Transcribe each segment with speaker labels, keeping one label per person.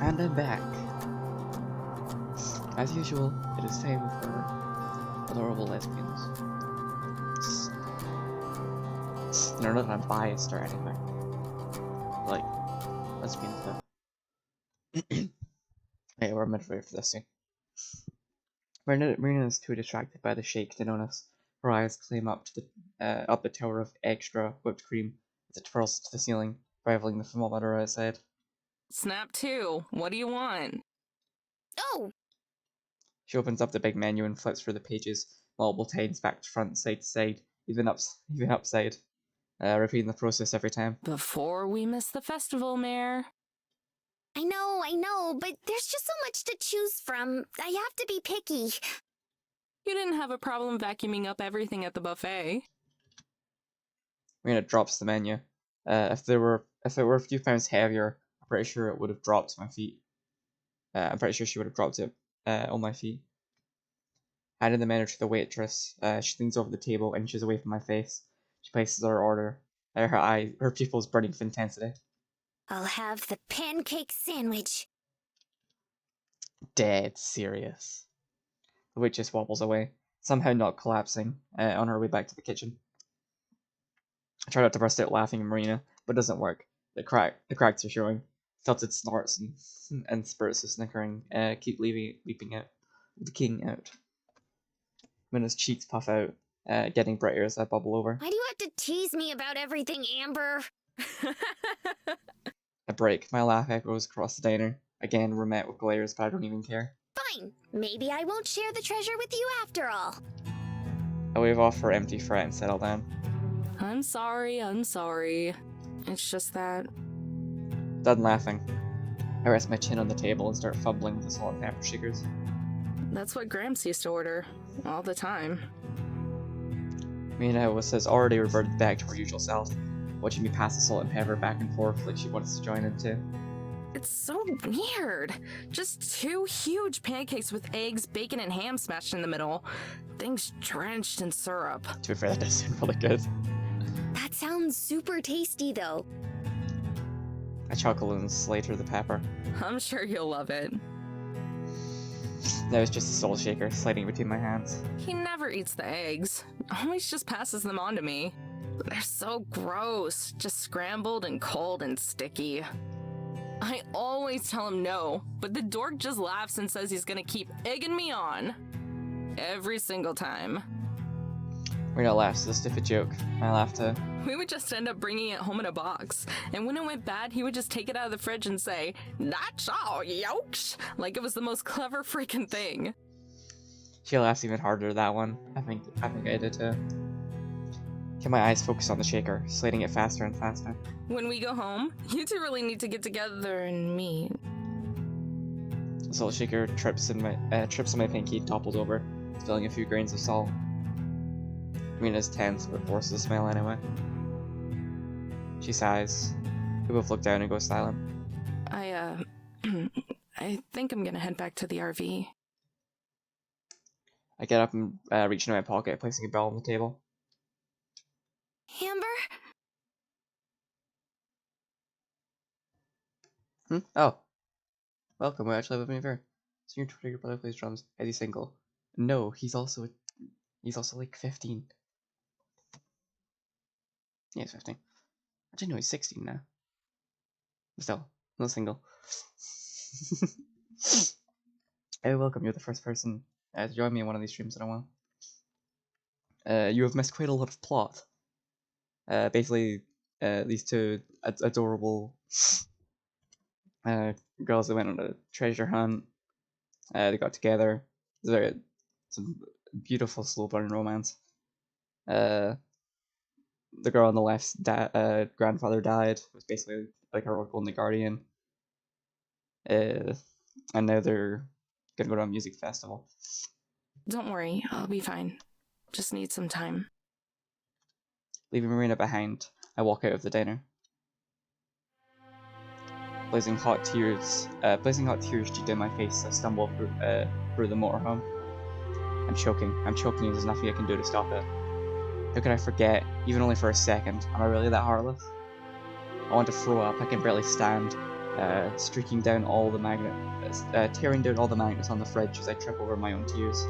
Speaker 1: And I'm back. As usual, it is time for adorable lesbians. Not that I'm biased or anything. Like, lesbian stuff. Hey, we're midway for this scene. Marina is too distracted by the shake to notice. Her eyes climb up to the tower of extra whipped cream as it twirls to the ceiling, rivaling the thermometer outside.
Speaker 2: Snap 2, what do you want?
Speaker 3: Oh!
Speaker 1: She opens up the big menu and flips through the pages, multiple times back to front, side to side, even upside, repeating the process every time.
Speaker 2: Before we miss the festival, Mare.
Speaker 3: I know, but there's just so much to choose from. I have to be picky.
Speaker 2: You didn't have a problem vacuuming up everything at the buffet.
Speaker 1: Marina drops the menu. If it were a few pounds heavier, I'm pretty sure it would have dropped to my feet. I'm pretty sure she would have dropped it on my feet. Handing the menu to the waitress, she leans over the table, inches away from my face. She places her order. Her pupils burning with intensity.
Speaker 3: I'll have the pancake sandwich.
Speaker 1: Dead serious. The waitress wobbles away, somehow not collapsing, on her way back to the kitchen. I try not to burst out laughing at Marina, but it doesn't work. The cracks are showing. Tilted snorts and spurts of snickering keep leaping out. The king out. Marina's cheeks puff out, getting brighter as I bubble over.
Speaker 3: Why do you have to tease me about everything, Amber?
Speaker 1: I break. My laugh echoes across the diner. Again, we're met with glares, but I don't even care.
Speaker 3: Fine. Maybe I won't share the treasure with you after all.
Speaker 1: I wave off her empty fret and settle down.
Speaker 2: I'm sorry. It's just that...
Speaker 1: Done laughing. I rest my chin on the table and start fumbling with the salt and pepper shakers.
Speaker 2: That's what Gramps used to order. All the time.
Speaker 1: Marina has already reverted back to her usual self, watching me pass the salt and pepper back and forth like she wants to join in too.
Speaker 2: It's so weird. Just 2 huge pancakes with eggs, bacon, and ham smashed in the middle. Things drenched in syrup.
Speaker 1: To be fair, that does sound really good.
Speaker 3: That sounds super tasty, though.
Speaker 1: I chuckle and slay through the pepper.
Speaker 2: I'm sure you'll love it.
Speaker 1: Now it's just a salt shaker sliding between my hands.
Speaker 2: He never eats the eggs. Always just passes them on to me. They're so gross. Just scrambled and cold and sticky. I always tell him no, but the dork just laughs and says he's gonna keep egging me on. Every single time.
Speaker 1: Marina laughs at the stupid joke. I laugh too.
Speaker 2: We would just end up bringing it home in a box. And when it went bad, he would just take it out of the fridge and say, "That's all, yokes!" Like it was the most clever freaking thing.
Speaker 1: She laughs even harder at that one. I think I did too. Get my eyes focused on the shaker, sliding it faster and faster.
Speaker 2: When we go home, you two really need to get together and meet.
Speaker 1: The salt shaker trips on my pinky and topples over, spilling a few grains of salt. Marina's tense, but forces a smile anyway. She sighs. We both look down and go silent.
Speaker 2: I think I'm gonna head back to the RV.
Speaker 1: I get up and reach into my pocket, placing a bell on the table.
Speaker 3: Amber?
Speaker 1: Oh. Welcome, we actually have a here. Senior Twitter, your brother plays drums. Is he single? No, he's also like 15. Yeah, he's 15. I didn't know he's 16 now. Still, not single. Hey, welcome. You're the first person to join me in one of these streams in a while. You have missed quite a lot of plot. Basically, these two adorable girls that went on a treasure hunt. They got together. There's some beautiful slow burn romance. The girl on the left's grandfather died. It was basically like her only guardian. And now they're gonna go to a music festival.
Speaker 2: Don't worry, I'll be fine. Just need some time.
Speaker 1: Leaving Marina behind, I walk out of the diner. Blazing hot tears streak down my face as I stumble through the motorhome. I'm choking. There's nothing I can do to stop it. How could I forget, even only for a second? Am I really that heartless? I want to throw up. I can barely stand. streaking down all the tearing down all the magnets on the fridge as I trip over my own tears.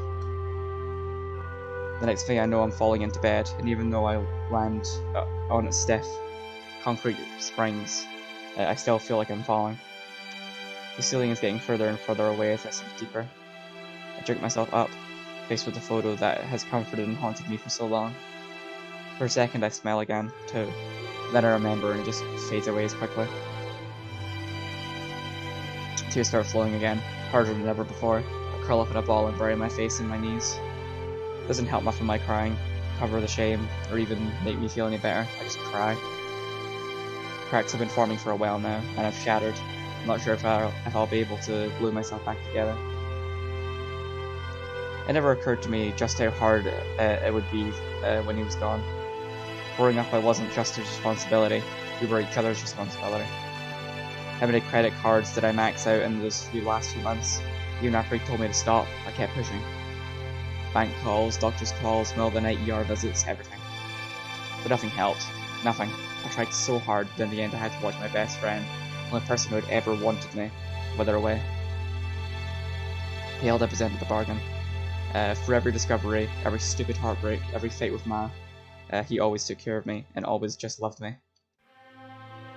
Speaker 1: The next thing I know, I'm falling into bed, and even though I land on its stiff concrete springs, I still feel like I'm falling. The ceiling is getting further and further away as I sink deeper. I jerk myself up, faced with the photo that has comforted and haunted me for so long. For a second I smile again, too. Then I remember and it just fades away as quickly. Tears start flowing again, harder than ever before. I curl up in a ball and bury my face in my knees. It doesn't help much with my crying, cover the shame, or even make me feel any better. I just cry. Cracks have been forming for a while now, and I've shattered. I'm not sure if I'll be able to glue myself back together. It never occurred to me just how hard it would be when he was gone. Growing up, I wasn't just his responsibility, we were each other's responsibility. How many credit cards did I max out in those last few months? Even after he told me to stop, I kept pushing. Bank calls, doctor's calls, middle of the night ER visits, everything. But nothing helped. Nothing. I tried so hard, but in the end I had to watch my best friend, the only person who had ever wanted me, wither away. He held up his end of the bargain. For every discovery, every stupid heartbreak, every fight with Ma, he always took care of me, and always just loved me.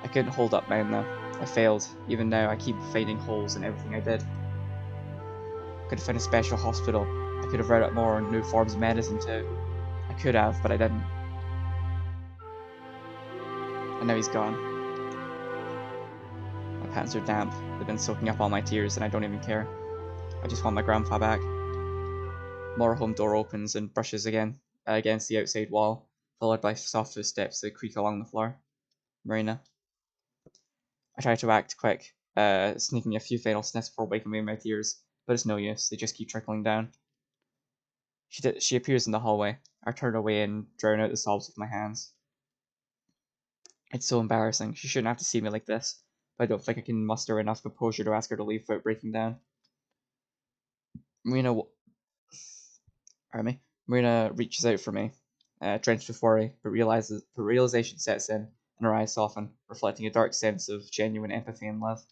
Speaker 1: I couldn't hold up mine though. I failed. Even now, I keep finding holes in everything I did. I could have found a special hospital. I could have read up more on new forms of medicine too. I could have, but I didn't. And now he's gone. My pants are damp. They've been soaking up all my tears, and I don't even care. I just want my grandpa back. Motorhome door opens and brushes again against the outside wall, followed by soft footsteps that creak along the floor. Marina. I try to act quick, sneaking a few final sniffs before wiping away my tears, but it's no use, they just keep trickling down. She appears in the hallway. I turn away and drown out the sobs with my hands. It's so embarrassing, she shouldn't have to see me like this, but I don't think I can muster enough composure to ask her to leave without breaking down. Marina reaches out for me, drenched with worry, but realization sets in, and her eyes soften, reflecting a dark sense of genuine empathy and love.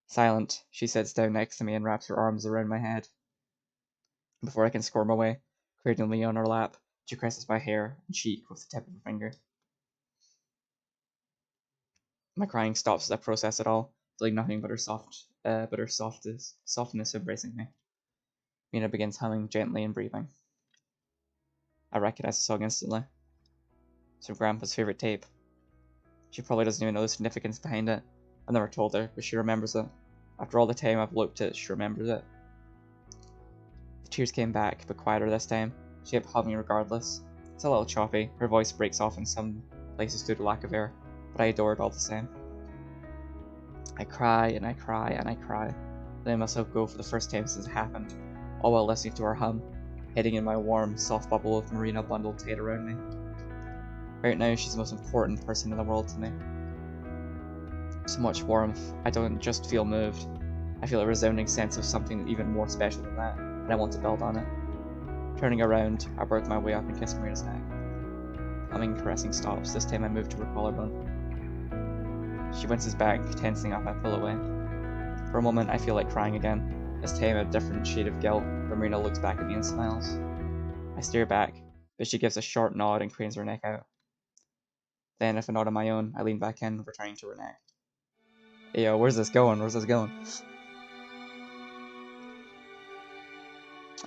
Speaker 1: Silent, she sits down next to me and wraps her arms around my head. Before I can squirm away, cradling me on her lap, she caresses my hair and cheek with the tip of her finger. My crying stops as I process it all, feeling nothing but her softness embracing me. Mina begins humming gently and breathing. I recognize the song instantly. It's from Grandpa's favorite tape. She probably doesn't even know the significance behind it. I've never told her, but she remembers it. After all the time I've looked at it, she remembers it. The tears came back, but quieter this time. She kept humming regardless. It's a little choppy, her voice breaks off in some places due to lack of air, but I adore it all the same. I cry and I cry and I cry, letting myself go for the first time since it happened, all while listening to her hum, heading in my warm, soft bubble of Marina bundled tight around me. Right now, she's the most important person in the world to me. So much warmth, I don't just feel moved. I feel a resounding sense of something even more special than that, and I want to build on it. Turning around, I work my way up and kiss Marina's neck. Humming caressing stops, this time I move to her collarbone. She winces back, tensing up, I pull away. For a moment, I feel like crying again, this time a different shade of guilt, but Marina looks back at me and smiles. I stare back, but she gives a short nod and cranes her neck out. Then, with a nod of my own, I lean back in, returning to her neck. Hey, yo, where's this going? Where's this going?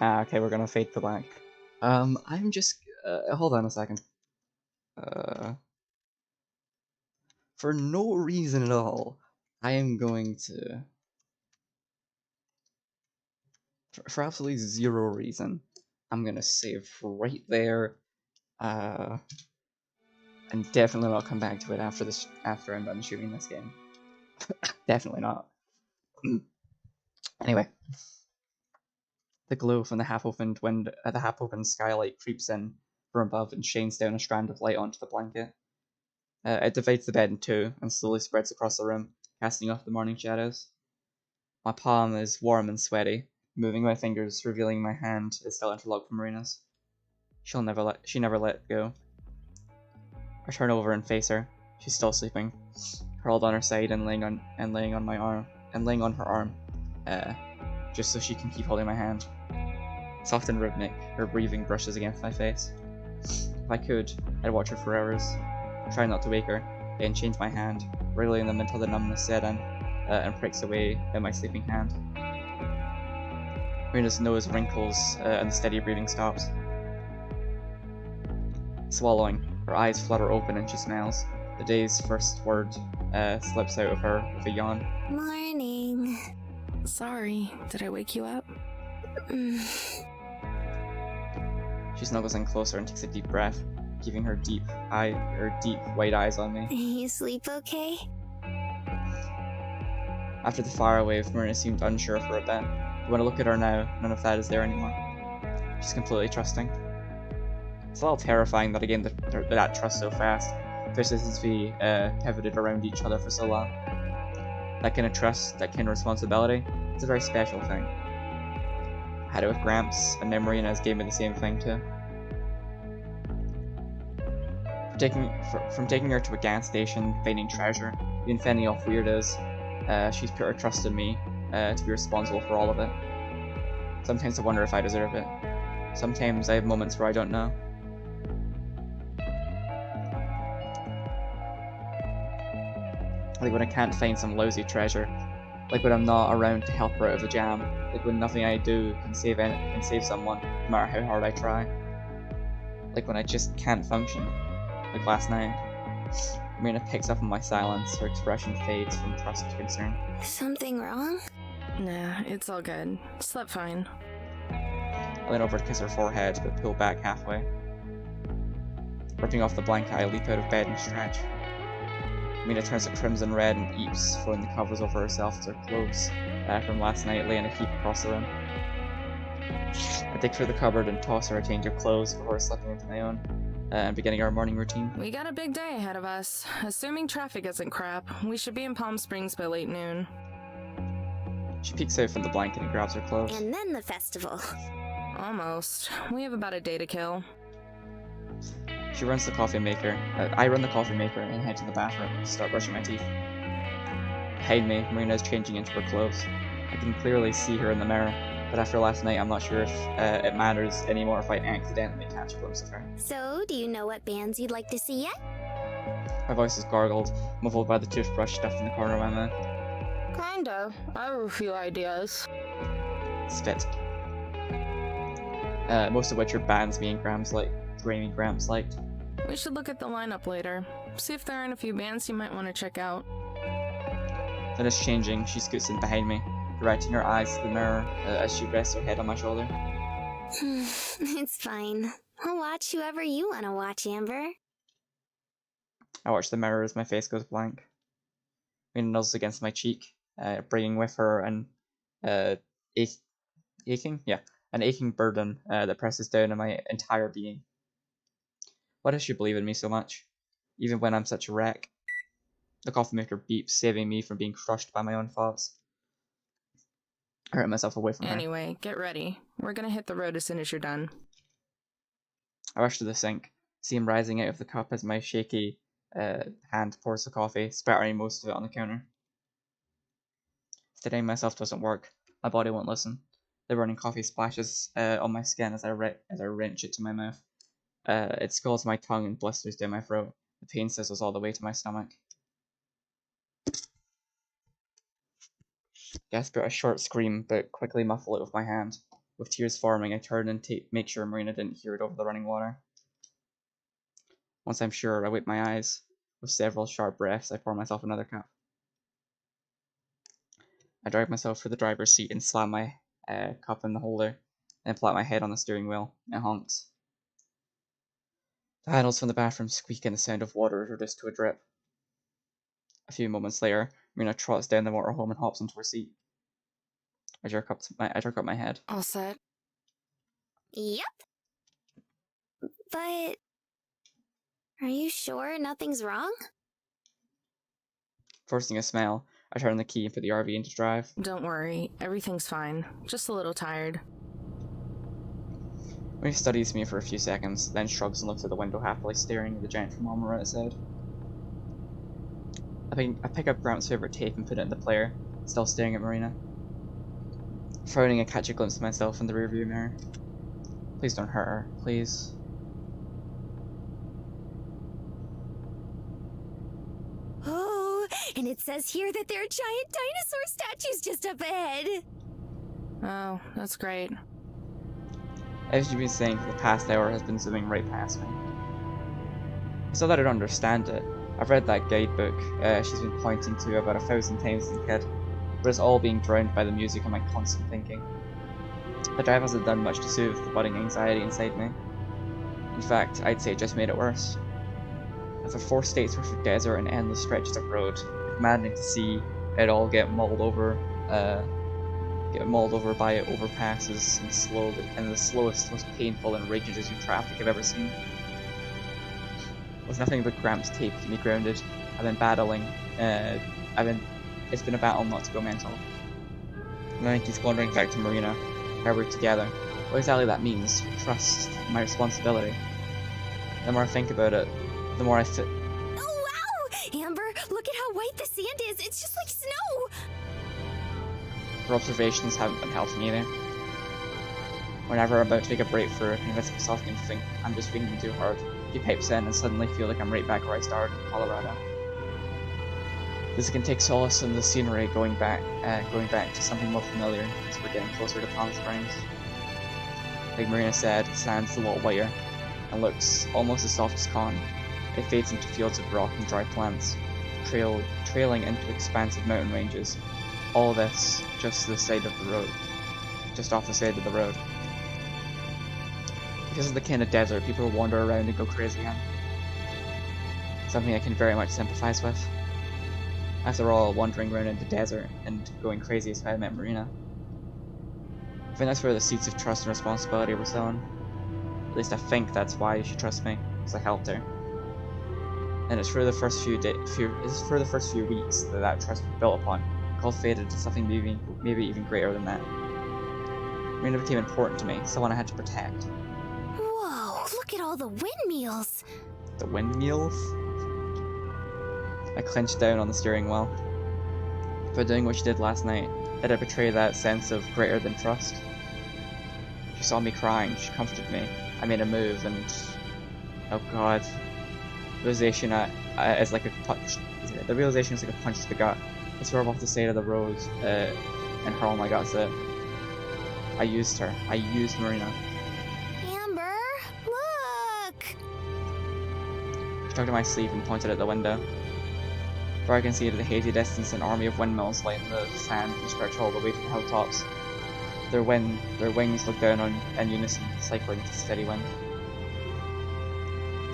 Speaker 1: Okay, we're gonna fade to black. I'm just... hold on a second. For no reason at all, I am going to... For absolutely zero reason, I'm gonna save right there. And definitely not come back to it after I'm done shooting this game. Definitely not. Anyway. The glow from the half-open skylight creeps in from above and shines down a strand of light onto the blanket. It divides the bed in two and slowly spreads across the room, casting off the morning shadows. My palm is warm and sweaty, moving my fingers, revealing my hand is still interlocked with Marina's. She never let go. I turn over and face her. She's still sleeping. curled on her side and laying on her arm, just so she can keep holding my hand. Soft and rhythmic, her breathing brushes against my face. If I could, I'd watch her for hours, try not to wake her, then change my hand, wriggling them until the numbness set in, and pricks away at my sleeping hand. Marina's nose wrinkles, and the steady breathing stops. Swallowing, her eyes flutter open and she smiles. The day's first word slips out of her with a yawn.
Speaker 3: Morning.
Speaker 2: Sorry, did I wake you up?
Speaker 1: She snuggles in closer and takes a deep breath, keeping her deep white eyes on me.
Speaker 3: You sleep okay?
Speaker 1: After the fire wave, Marina seemed unsure for a bit. But when I look at her now, none of that is there anymore. She's completely trusting. It's a little terrifying that I gained that trust so fast, especially since we pivoted around each other for so long. That kind of trust, that kind of responsibility, it's a very special thing. I had it with Gramps, and now Marina has gave me the same thing too. From taking her to a gas station, finding treasure, even fending off weirdos, she's put her trust in me to be responsible for all of it. Sometimes I wonder if I deserve it. Sometimes I have moments where I don't know. Like when I can't find some lousy treasure, like when I'm not around to help her out of a jam, like when nothing I do can save someone, no matter how hard I try. Like when I just can't function, like last night. Marina picks up on my silence, her expression fades from trust to concern.
Speaker 3: Something wrong?
Speaker 2: Nah, it's all good. Slept fine.
Speaker 1: I lean over to kiss her forehead, but pull back halfway. Ripping off the blanket, I leap out of bed and stretch. Marina turns to crimson red and eeps, throwing the covers over herself as her clothes from last night lay in a heap across the room. I dig through the cupboard and toss her a change of clothes before slipping into my own and beginning our morning routine.
Speaker 2: We got a big day ahead of us. Assuming traffic isn't crap, we should be in Palm Springs by late noon.
Speaker 1: She peeks out from the blanket and grabs her clothes.
Speaker 3: And then the festival.
Speaker 2: Almost. We have about a day to kill.
Speaker 1: She runs the coffee maker. I run the coffee maker and head to the bathroom to start brushing my teeth. Behind me, Marina is changing into her clothes. I can clearly see her in the mirror, but after last night, I'm not sure if it matters anymore if I accidentally catch a glimpse of her.
Speaker 3: So, do you know what bands you'd like to see yet?
Speaker 1: My voice is gargled, muffled by the toothbrush stuffed in the corner of my mouth.
Speaker 2: Kinda. I have a few ideas.
Speaker 1: Spit. Most of which are bands me and Gramps liked.
Speaker 2: We should look at the lineup later. See if there aren't a few bands you might want to check out.
Speaker 1: Finished changing, she scoots in behind me, directing her eyes to the mirror as she rests her head on my shoulder.
Speaker 3: It's fine. I'll watch whoever you want to watch, Amber.
Speaker 1: I watch the mirror as my face goes blank. Marina nuzzles against my cheek, bringing with her an aching burden that presses down on my entire being. Why does she believe in me so much, even when I'm such a wreck? The coffee maker beeps, saving me from being crushed by my own thoughts. I hurt myself away from her.
Speaker 2: Anyway, get ready. We're gonna hit the road as soon as you're done.
Speaker 1: I rush to the sink, steam rising out of the cup as my shaky hand pours the coffee, spattering most of it on the counter. Steadying myself doesn't work. My body won't listen. The running coffee splashes on my skin as I wrench it to my mouth. It scalds my tongue and blisters down my throat. The pain sizzles all the way to my stomach. Gasp out a short scream, but quickly muffle it with my hand. With tears forming, I turn and make sure Marina didn't hear it over the running water. Once I'm sure, I wipe my eyes. With several sharp breaths, I pour myself another cup. I drag myself to the driver's seat and slam my cup in the holder, then flat my head on the steering wheel. It honks. The handles from the bathroom squeak and the sound of water is reduced to a drip. A few moments later, Marina trots down the motorhome and hops into her seat. I jerk up my head.
Speaker 2: All set.
Speaker 3: Yep. But... are you sure nothing's wrong?
Speaker 1: Forcing a smile, I turn the key and put the RV into drive.
Speaker 2: Don't worry, everything's fine. Just a little tired.
Speaker 1: Marina studies me for a few seconds, then shrugs and looks at the window happily staring at the giant thermometer outside. I pick up Gramps' favorite tape and put it in the player, still staring at Marina. Frowning, I catch a glimpse of myself in the rearview mirror. Please don't hurt her, please.
Speaker 3: Oh, and it says here that there are giant dinosaur statues just up ahead.
Speaker 2: Oh, that's great.
Speaker 1: As you've been saying for the past hour has been zooming right past me. It's not that I don't understand it. I've read that guidebook she's been pointing to about 1,000 times as a kid, but it's all being drowned by the music and my constant thinking. The drive hasn't done much to soothe the budding anxiety inside me. In fact, I'd say it just made it worse. After 4 states worth of desert and endless stretches of road, maddening to see it all get mauled over by overpasses and the slowest, most painful and rigid traffic I've ever seen. With nothing but Gramps' tape to keep me grounded, it's been a battle not to go mental. And then I keep wandering back to Marina, how we're together. What exactly that means, trust, my responsibility. The more I think about it, the more I fit.
Speaker 3: Oh, wow! Amber, look at how white the sand is. It's just like snow.
Speaker 1: Her observations haven't been helping either. Whenever I'm about to take a break for convince myself I can think I'm just thinking too hard, he pipes in and suddenly feel like I'm right back where I started in Colorado. This can take solace in the scenery going back to something more familiar as we're getting closer to Palm Springs. Like Marina said, the sand's a lot whiter and looks almost as soft as cotton. It fades into fields of rock and dry plants, trailing into expansive mountain ranges. All this just off the side of the road. This is the kind of desert people wander around and go crazy in. Something I can very much sympathize with. After all, wandering around in the desert and going crazy is how I met Marina. I think that's where the seeds of trust and responsibility were sown. At least I think that's why she trusts me, because I helped her. And it's for the first few weeks that trust was built upon, cultivated to something maybe even greater than that. Marina became important to me, someone I had to protect.
Speaker 3: Whoa, look at all the windmills.
Speaker 1: The windmills? I clenched down on the steering wheel. By doing what she did last night, did I betray that sense of greater than trust? She saw me crying, she comforted me. I made a move and... oh god. The realization is like a punch. The realization is like a punch to the gut. I swerve off the side of the road and hurl my guts at it. I used her. I used Marina.
Speaker 3: Amber, look!
Speaker 1: She tugged at my sleeve and pointed at the window. Where I can see to the hazy distance an army of windmills line the sand and stretch all the way to the hilltops. Their wings look down in unison, cycling to steady wind.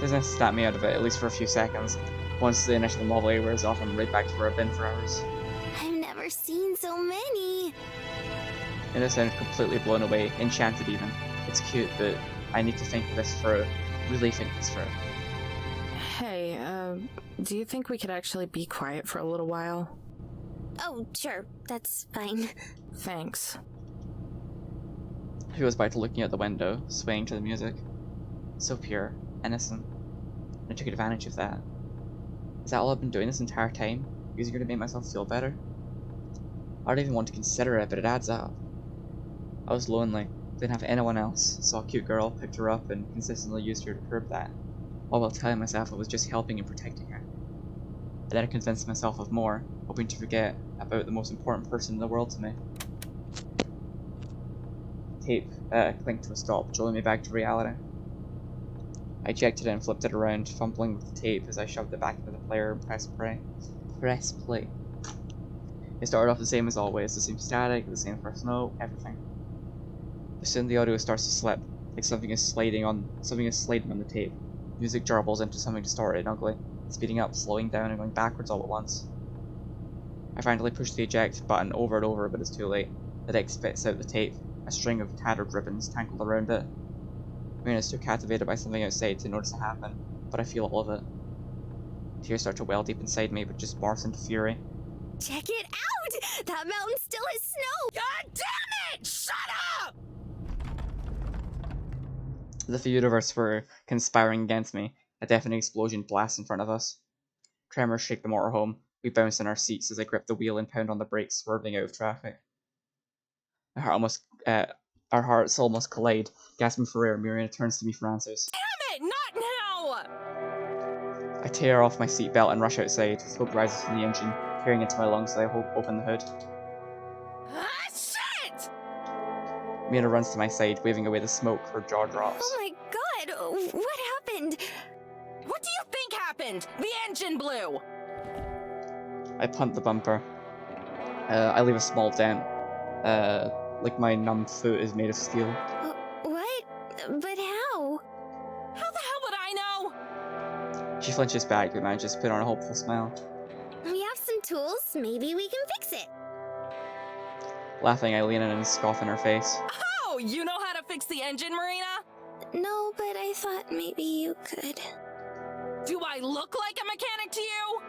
Speaker 1: Doesn't snap me out of it, at least for a few seconds. Once the initial novelty wears off, I'm right back to where I've been for hours.
Speaker 3: I've never seen so many.
Speaker 1: And I sounded completely blown away, enchanted even. It's cute, but I need to think this through. Really think this through.
Speaker 2: Hey, do you think we could actually be quiet for a little while?
Speaker 3: Oh, sure, that's fine.
Speaker 2: Thanks.
Speaker 1: She was back to looking out the window, swaying to the music. So pure, innocent. And I took advantage of that. Is that all I've been doing this entire time? Using her to make myself feel better? I don't even want to consider it, but it adds up. I was lonely, didn't have anyone else, saw a cute girl, picked her up, and consistently used her to curb that, all while telling myself I was just helping and protecting her. And then I convinced myself of more, hoping to forget about the most important person in the world to me. Tape clinked to a stop, jolting me back to reality. I checked it and flipped it around, fumbling with the tape as I shoved it back into the player and pressed play. It started off the same as always, the same static, the same first note, everything. But soon the audio starts to slip, like something is sliding on the tape. Music jarbles into something distorted and ugly, speeding up, slowing down, and going backwards all at once. I finally push the eject button over and over, but it's too late. The deck spits out the tape, a string of tattered ribbons tangled around it. Marina's too captivated by something outside to notice it happen, but I feel all of it. Tears start to well deep inside me, but just morphs into fury.
Speaker 3: Check it out! That mountain still has snow! God damn it! Shut up!
Speaker 1: As if the universe were conspiring against me, a deafening explosion blasts in front of us. Tremors shake the motorhome, We bounce in our seats as I grip the wheel and pound on the brakes, swerving out of traffic. Our hearts almost collide. Gasping for air, Marina turns to me for answers.
Speaker 2: Damn it, not now!
Speaker 1: I tear off my seatbelt and rush outside. Smoke rises from the engine, tearing into my lungs as I open the hood.
Speaker 2: Ah, shit!
Speaker 1: Marina runs to my side, waving away the smoke. Her jaw drops.
Speaker 3: Oh my god, what happened?
Speaker 2: What do you think happened? The engine blew!
Speaker 1: I punt the bumper. I leave a small dent. Like my numb foot is made of steel.
Speaker 3: What? But how?
Speaker 2: How the hell would I know?
Speaker 1: She flinches back but manages to put on a hopeful smile.
Speaker 3: We have some tools, maybe we can fix it.
Speaker 1: Laughing, I lean in and scoff in her face.
Speaker 2: Oh, you know how to fix the engine, Marina?
Speaker 3: No, but I thought maybe you could.
Speaker 2: Do I look like a mechanic to you?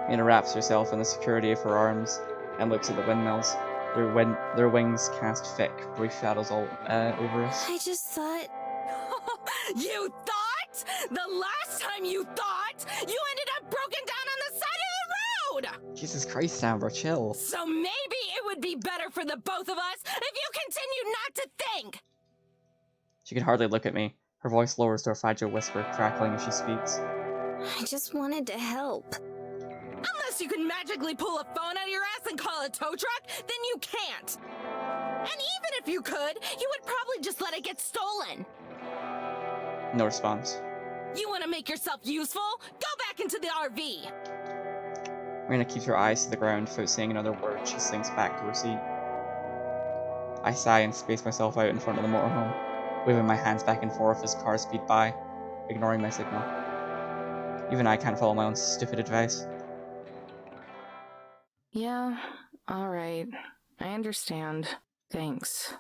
Speaker 1: Marina wraps herself in the security of her arms and looks at the windmills. Their wings cast thick, brief shadows all over us.
Speaker 3: I just thought...
Speaker 2: You thought? The last time you thought, you ended up broken down on the side of the road!
Speaker 1: Jesus Christ, Amber, chill.
Speaker 2: So maybe it would be better for the both of us if you continue not to think!
Speaker 1: She can hardly look at me. Her voice lowers to a fragile whisper, crackling as she speaks.
Speaker 3: I just wanted to help.
Speaker 2: Unless you can magically pull a phone out of your ass and call a tow truck, then you can't. And even if you could, you would probably just let it get stolen.
Speaker 1: No response.
Speaker 2: You want to make yourself useful? Go back into the RV.
Speaker 1: Marina keeps her eyes to the ground without saying another word. She sinks back to her seat. I sigh and space myself out in front of the motorhome, waving my hands back and forth as cars speed by, ignoring my signal. Even I can't follow my own stupid advice.
Speaker 2: Yeah, alright. I understand. Thanks.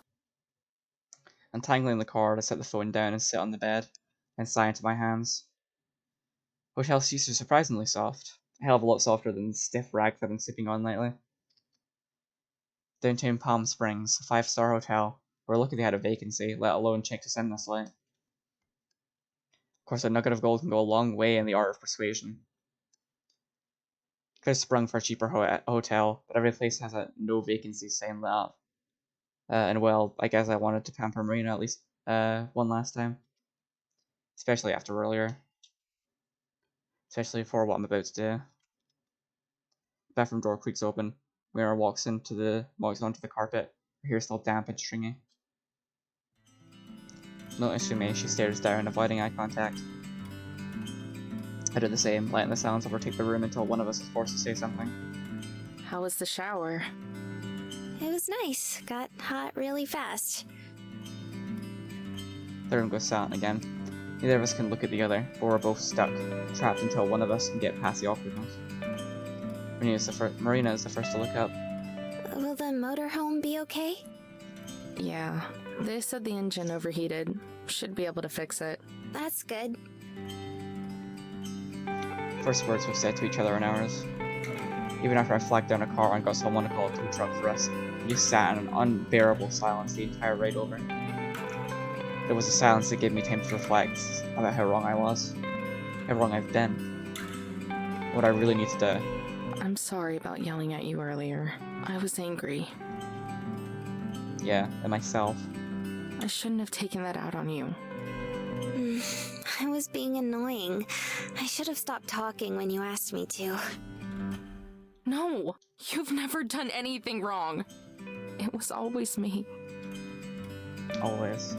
Speaker 1: Untangling the cord, I set the phone down and sit on the bed, and sigh into my hands. Hotel seats are surprisingly soft. A hell of a lot softer than the stiff rags I've been sleeping on lately. Downtown Palm Springs, a 5-star hotel. We're lucky they had a vacancy, let alone check to send us light. Of course, a nugget of gold can go a long way in the art of persuasion. Could have sprung for a cheaper hotel, but every place has a no vacancy sign lit up. And well, I guess I wanted to pamper Marina at least one last time. Especially after earlier. Especially for what I'm about to do. Bathroom door creaks open. Marina walks onto the carpet. Her hair still damp and stringy. Noticing me, she stares down, avoiding eye contact. I do the same, letting the silence overtake the room until one of us is forced to say something.
Speaker 2: How was the shower?
Speaker 3: It was nice. Got hot really fast.
Speaker 1: The room goes silent again. Neither of us can look at the other, but we're both stuck, trapped until one of us can get past the awkwardness. Marina is the first to look up.
Speaker 3: Will the motorhome be okay?
Speaker 2: Yeah, they said the engine overheated. Should be able to fix it.
Speaker 3: That's good.
Speaker 1: First words we've said to each other in hours. Even after I flagged down a car and got someone to call a tow truck for us, we just sat in an unbearable silence the entire ride over. There was a silence that gave me time to reflect about how wrong I was, how wrong I've been, what I really need to do.
Speaker 2: I'm sorry about yelling at you earlier. I was angry.
Speaker 1: Yeah, and myself.
Speaker 2: I shouldn't have taken that out on you.
Speaker 3: I was being annoying. I should have stopped talking when you asked me to.
Speaker 2: No, you've never done anything wrong. It was always me.
Speaker 1: Always.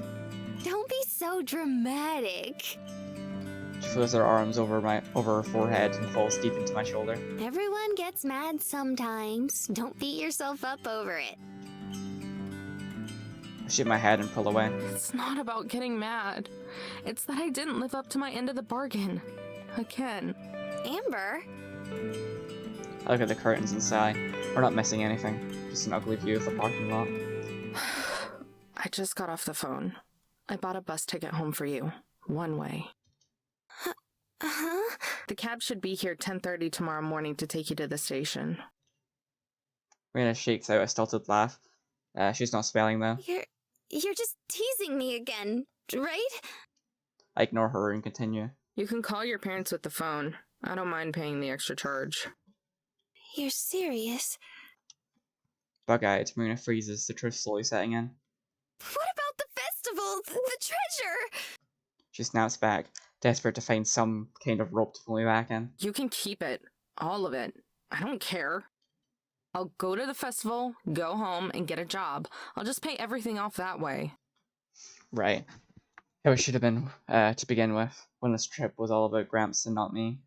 Speaker 3: Don't be so dramatic.
Speaker 1: She throws her arms over her forehead and falls deep into my shoulder.
Speaker 3: Everyone gets mad sometimes. Don't beat yourself up over it.
Speaker 1: I shake my head and pull away.
Speaker 2: It's not about getting mad. It's that I didn't live up to my end of the bargain. Again.
Speaker 3: Amber?
Speaker 1: I look at the curtains and sigh. We're not missing anything. Just an ugly view of the parking lot.
Speaker 2: I just got off the phone. I bought a bus ticket home for you. One way.
Speaker 3: Huh?
Speaker 2: The cab should be here 10:30 tomorrow morning to take you to the station.
Speaker 1: Marina shakes out a stilted laugh. She's not spelling though.
Speaker 3: You're just teasing me again, right?
Speaker 1: I ignore her and continue.
Speaker 2: You can call your parents with the phone. I don't mind paying the extra charge.
Speaker 3: You're serious?
Speaker 1: Bug-eyed, Marina freezes, the truth slowly setting in.
Speaker 3: What about the festival? The treasure?
Speaker 1: She snaps back, desperate to find some kind of rope to pull me back in.
Speaker 2: You can keep it. All of it. I don't care. I'll go to the festival, go home, and get a job. I'll just pay everything off that way.
Speaker 1: Right. How it should have been to begin with, when this trip was all about Gramps and not me.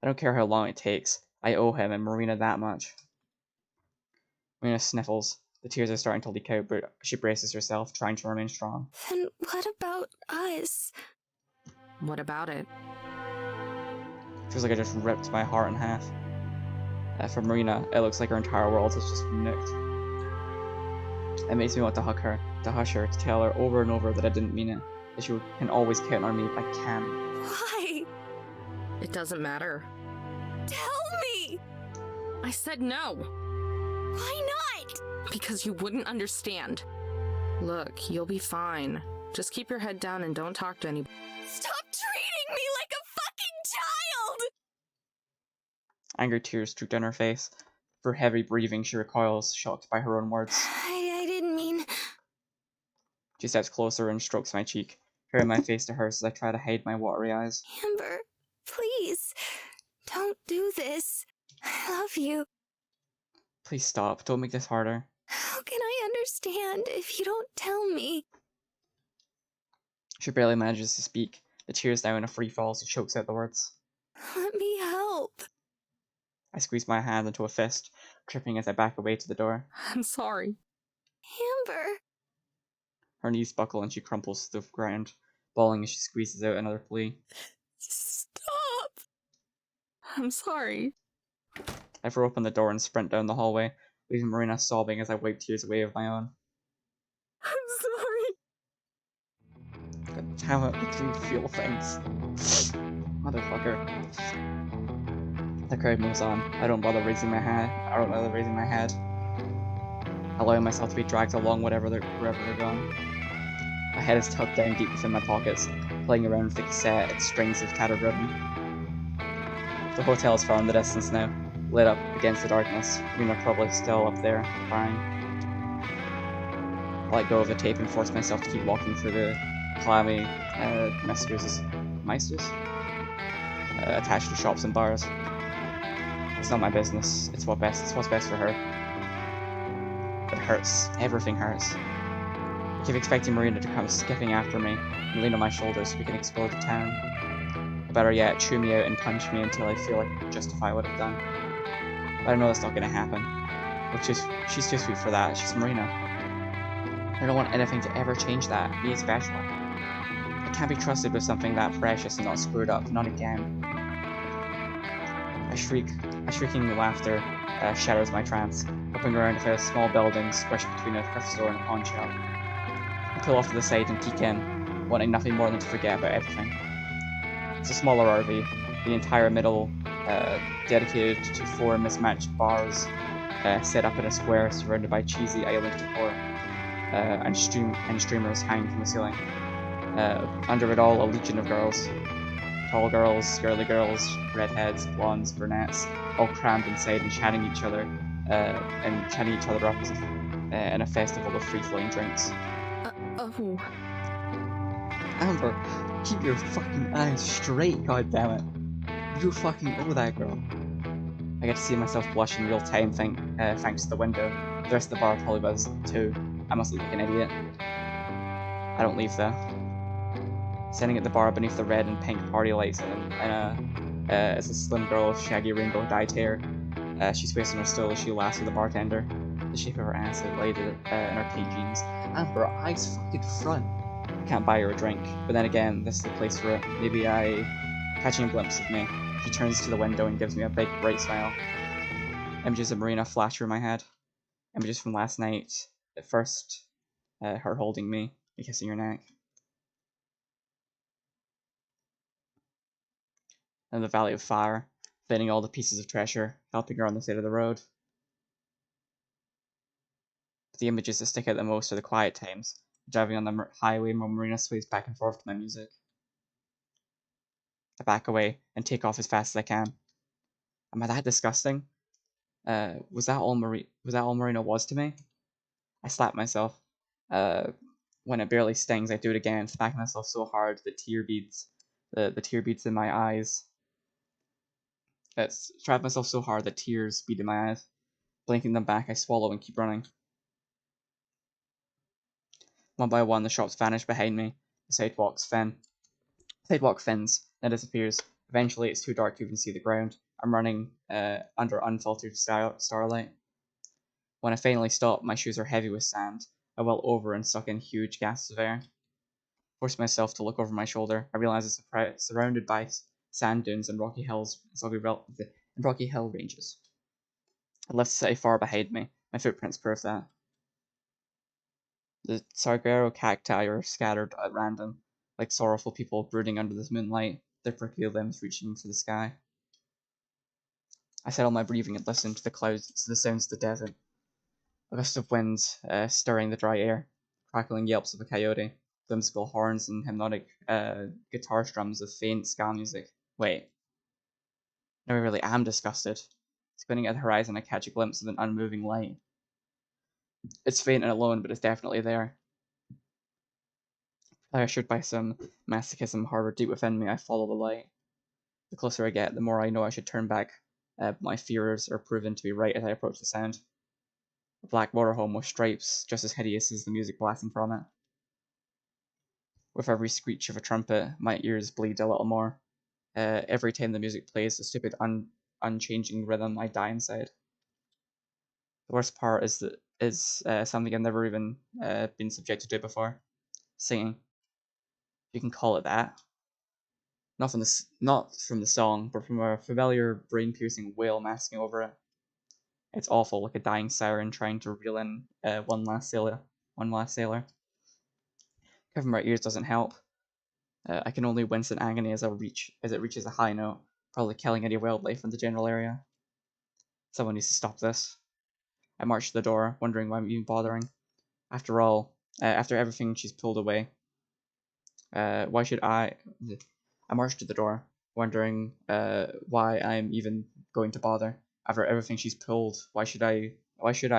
Speaker 1: I don't care how long it takes. I owe him and Marina that much. Marina sniffles. The tears are starting to leak out, but she braces herself, trying to remain strong.
Speaker 3: Then what about us?
Speaker 2: What about it?
Speaker 1: Feels like I just ripped my heart in half. For Marina, it looks like her entire world has just been nuked. It makes me want to hug her, to hush her, to tell her over and over that I didn't mean it, that she can always count on me if I can.
Speaker 3: Why?
Speaker 2: It doesn't matter.
Speaker 3: Tell me!
Speaker 2: I said no!
Speaker 3: Why not?
Speaker 2: Because you wouldn't understand. Look, you'll be fine. Just keep your head down and don't talk to anybody.
Speaker 3: Stop treating me like a fucking child!
Speaker 1: Angry tears streak down her face. For heavy breathing, she recoils, shocked by her own words.
Speaker 3: I didn't mean...
Speaker 1: She steps closer and strokes my cheek, turning my face to hers as I try to hide my watery eyes.
Speaker 3: Amber, please, don't do this. I love you.
Speaker 1: Please stop. Don't make this harder.
Speaker 3: How can I understand if you don't tell me?
Speaker 1: She barely manages to speak. The tears now in a free fall as she chokes out the words.
Speaker 3: Let me help.
Speaker 1: I squeeze my hand into a fist, tripping as I back away to the door.
Speaker 2: I'm sorry.
Speaker 3: Amber.
Speaker 1: Her knees buckle and she crumples to the ground, bawling as she squeezes out another plea.
Speaker 3: Stop.
Speaker 2: I'm sorry.
Speaker 1: I throw open the door and sprint down the hallway, leaving Marina sobbing as I wipe tears away of my own.
Speaker 2: I'm sorry.
Speaker 1: God damn it, make me feel things. Motherfucker. The crowd moves on. I don't bother raising my head. Allowing myself to be dragged along wherever they're going. My head is tucked down deep within my pockets, playing around with the cassette and strings of tattered ribbon. The hotel is far in the distance now, lit up against the darkness. Marina probably still up there, crying. I let go of the tape and force myself to keep walking through the clammy meisters attached to shops and bars. It's not my business. It's what's best for her. It hurts. Everything hurts. I keep expecting Marina to come skipping after me and lean on my shoulder so we can explore the town. Or better yet, chew me out and punch me until I feel like I can justify what I've done. But I know that's not going to happen. She's too sweet for that. She's Marina. I don't want anything to ever change that. Me especially. I can't be trusted with something that precious and not screwed up. Not again. A shrieking laughter shatters my trance, hopping around a small building squished between a thrift store and a pawn shop. I pull off to the side and peek in, wanting nothing more than to forget about everything. It's a smaller RV, the entire middle dedicated to 4 mismatched bars set up in a square surrounded by cheesy island decor, and streamers hanging from the ceiling. Under it all, a legion of girls. Tall girls, girly girls, redheads, blondes, brunettes, all crammed inside and chatting each other up as in a festival of free-flowing drinks.
Speaker 2: Oh.
Speaker 1: Amber, keep your fucking eyes straight, goddammit. You fucking owe that girl. I get to see myself blush in real time thanks to the window. The rest of the bar probably does too. I must look like an idiot. I don't leave though. Standing at the bar beneath the red and pink party lights is a slim girl with shaggy rainbow dyed hair. She sways on her stool as she laughs with the bartender. The shape of her ass outlined in her pink jeans. Amber, eyes fucking front. I can't buy her a drink, but then again, this is the place for it. Maybe catching a glimpse of me. She turns to the window and gives me a big, bright smile. Images of Marina flash through my head. Images from last night. At first, her holding me and kissing her neck. And the Valley of Fire, finding all the pieces of treasure, helping her on the side of the road. But the images that stick out the most are the quiet times, driving on the highway while Marina sways back and forth to my music. I back away and take off as fast as I can. Am I that disgusting? Was that all Marina was to me? I slapped myself. When it barely stings, I do it again, smacking myself so hard that the tear beads in my eyes. It's trapped myself so hard that tears bead in my eyes. Blinking them back, I swallow and keep running. One by one, the shops vanish behind me. The sidewalk thins, then disappears. Eventually, it's too dark to even see the ground. I'm running under unfiltered starlight. When I finally stop, my shoes are heavy with sand. I well over and suck in huge gasps of air. Force myself to look over my shoulder. I realize it's surrounded by sand dunes and rocky hill ranges. I left the city far behind me. My footprints prove that. The saguaro cacti are scattered at random, like sorrowful people brooding under this moonlight, their prickly limbs reaching for the sky. I settle my breathing and listen to the clouds, to the sounds of the desert. A gust of wind stirring the dry air, crackling yelps of a coyote, whimsical horns and hypnotic guitar strums of faint ska music. Wait. No, I really am disgusted. Spinning at the horizon, I catch a glimpse of an unmoving light. It's faint and alone, but it's definitely there. Assured by some masochism harbored deep within me, I follow the light. The closer I get, the more I know I should turn back. My fears are proven to be right as I approach the sound. A black motorhome with stripes, just as hideous as the music blasting from it. With every screech of a trumpet, my ears bleed a little more. Every time the music plays the stupid, unchanging rhythm, I die inside. The worst part is something I've never even been subjected to before. Singing. You can call it that. Not from the song, but from a familiar brain-piercing wail masking over it. It's awful, like a dying siren trying to reel in one last sailor. Covering my ears doesn't help. I can only wince in agony as it reaches a high note, probably killing any wildlife in the general area. Someone needs to stop this. I march to the door, wondering why I'm even bothering. After all, after everything she's pulled away, why should I march to the door, wondering why I'm even going to bother. After everything she's pulled, why should I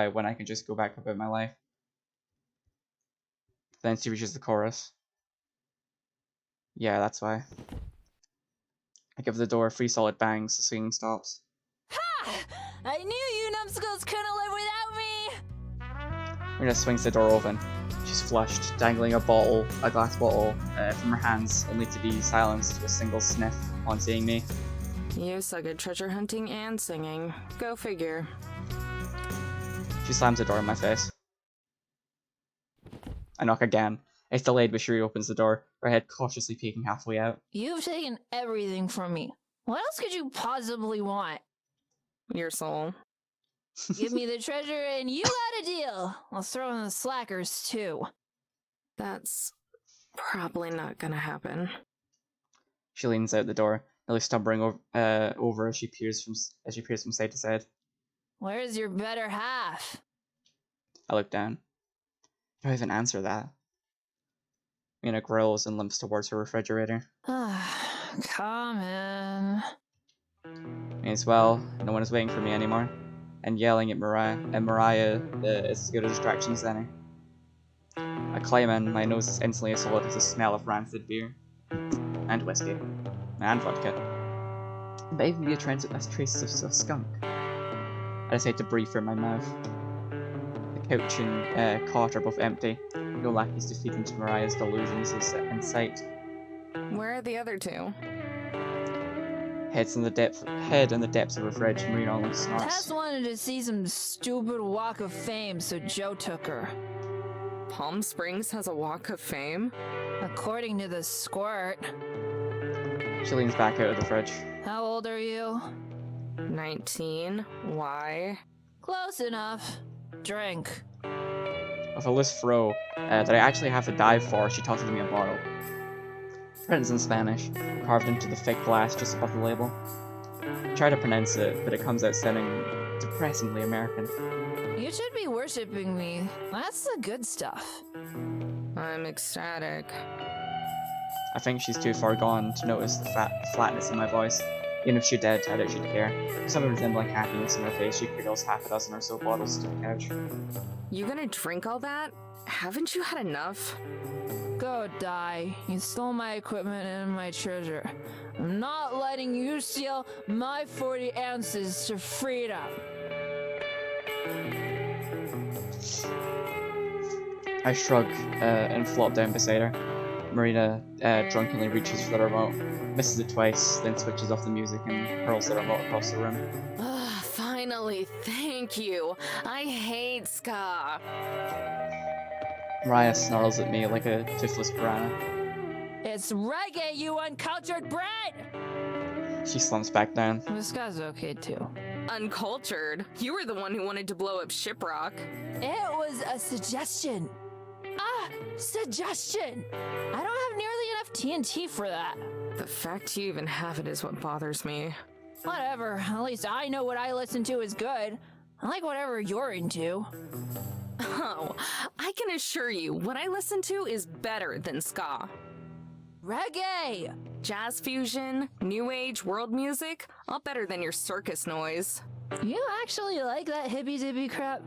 Speaker 1: when I can just go back about my life? Then she reaches the chorus. Yeah, that's why. I give the door 3 solid bangs, the singing stops.
Speaker 4: Ha! I knew you numbskulls couldn't live without me!
Speaker 1: Marina swings the door open. She's flushed, dangling a glass bottle from her hands, only to be silenced with a single sniff on seeing me.
Speaker 2: You suck at treasure hunting and singing. Go figure.
Speaker 1: She slams the door in my face. I knock again. It's delayed, but she reopens the door, her head cautiously peeking halfway out.
Speaker 4: You've taken everything from me. What else could you possibly want?
Speaker 2: Your soul.
Speaker 4: Give me the treasure and you got a deal. I'll throw in the slackers too.
Speaker 2: That's probably not gonna happen.
Speaker 1: She leans out the door, nearly stumbling over as she peers from side to side.
Speaker 4: Where's your better half?
Speaker 1: I look down. I don't even answer that. Mina growls and limps towards her refrigerator.
Speaker 4: Come in.
Speaker 1: As well, no one is waiting for me anymore. And yelling at Mariah is as good a distraction as any. I climb in, my nose is instantly assaulted with the smell of rancid beer. And whiskey. And vodka. But even the traces of skunk. I decide to breathe from my mouth. The couch and cot are both empty. No lackeys to feed into Mariah's delusions in sight.
Speaker 2: Where are the other two?
Speaker 1: Head in the depths of her fridge, Marina only snorts.
Speaker 4: Tess wanted to see some stupid walk of fame, so Joe took her.
Speaker 2: Palm Springs has a walk of fame?
Speaker 4: According to the squirt.
Speaker 1: She leans back out of the fridge.
Speaker 4: How old are you?
Speaker 2: 19. Why?
Speaker 4: Close enough. Drink.
Speaker 1: With a loose throw that I actually have to dive for, she tosses me a bottle. Written in Spanish, carved into the thick glass just above the label. I try to pronounce it, but it comes out sounding depressingly American.
Speaker 4: You should be worshipping me. That's the good stuff.
Speaker 2: I'm ecstatic.
Speaker 1: I think she's too far gone to notice the flatness in my voice. Even if she did, I doubt she'd care. With something resembling happiness in her face, she giggles half a dozen or so bottles to the couch.
Speaker 2: You gonna drink all that? Haven't you had enough?
Speaker 4: Go die. You stole my equipment and my treasure. I'm not letting you steal my 40 ounces to freedom.
Speaker 1: I shrug and flop down beside her. Marina drunkenly reaches for the remote, misses it twice, then switches off the music and hurls the remote across the room.
Speaker 2: Finally, thank you. I hate ska.
Speaker 1: Mariah snarls at me like a toothless piranha.
Speaker 4: It's reggae, you uncultured brat!
Speaker 1: She slumps back down.
Speaker 4: This guy's okay too.
Speaker 2: Uncultured. You were the one who wanted to blow up Shiprock.
Speaker 4: It was a suggestion. Suggestion! I don't have nearly enough TNT for that.
Speaker 2: The fact you even have it is what bothers me.
Speaker 4: Whatever, at least I know what I listen to is good. I like whatever you're into.
Speaker 2: Oh, I can assure you, what I listen to is better than ska.
Speaker 4: Reggae!
Speaker 2: Jazz fusion, new age, world music, all better than your circus noise.
Speaker 4: You actually like that hippy-dippy crap?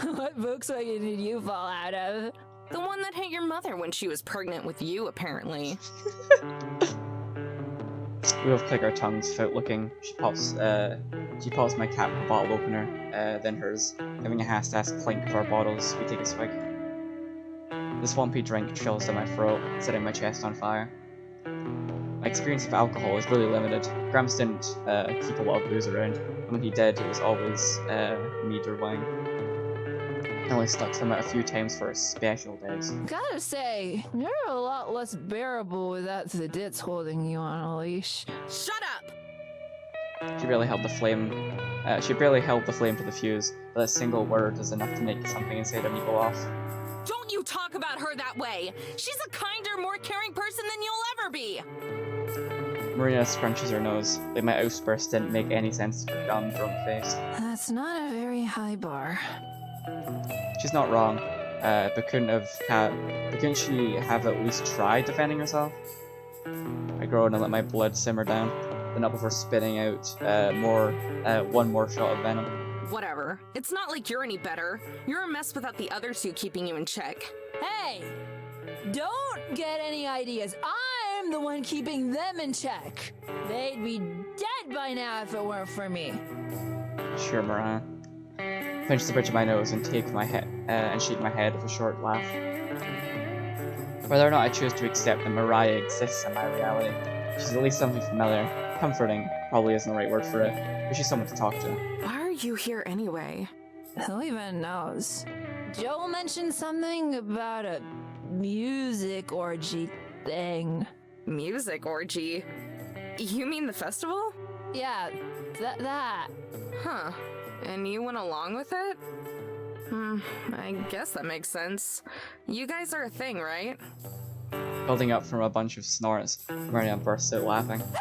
Speaker 4: What Volkswagen did you fall out of?
Speaker 2: The one that hit your mother when she was pregnant with you, apparently.
Speaker 1: We both click our tongues without looking. She pops my cap with a bottle opener, then hers. Having a half-ass clink of our bottles, we take a swig. The swampy drink chills down my throat, setting my chest on fire. My experience of alcohol is really limited. Gramps didn't keep a lot of booze around, and when he did, it was always mead or wine. I only stuck some out a few times for special days.
Speaker 4: Gotta say, you're a lot less bearable without the dits holding you on a leash.
Speaker 2: Shut up!
Speaker 1: She barely held the flame. She barely held the flame to the fuse, but a single word is enough to make something inside of me go off.
Speaker 2: Don't you talk about her that way! She's a kinder, more caring person than you'll ever be!
Speaker 1: Marina scrunches her nose. Like my outburst didn't make any sense to her dumb, drunk face.
Speaker 4: That's not a very high bar.
Speaker 1: She's not wrong, but couldn't she have at least tried defending herself? I groan and let my blood simmer down, but not before spitting out one more shot of venom.
Speaker 2: Whatever. It's not like you're any better. You're a mess without the other two keeping you in check.
Speaker 4: Hey! Don't get any ideas. I'm the one keeping them in check. They'd be dead by now if it weren't for me.
Speaker 1: Sure, Marina. Pinch the bridge of my nose and shake my head with a short laugh. Whether or not I choose to accept that Mariah exists in my reality, she's at least something familiar. Comforting probably isn't the right word for it, but she's someone to talk to.
Speaker 2: Why are you here anyway?
Speaker 4: Who even knows? Joel mentioned something about a music orgy thing.
Speaker 2: Music orgy? You mean the festival?
Speaker 4: Yeah, that.
Speaker 2: Huh. And you went along with it? I guess that makes sense. You guys are a thing, right?
Speaker 1: Building up from a bunch of snorts, Marianne bursts out laughing.
Speaker 4: Me and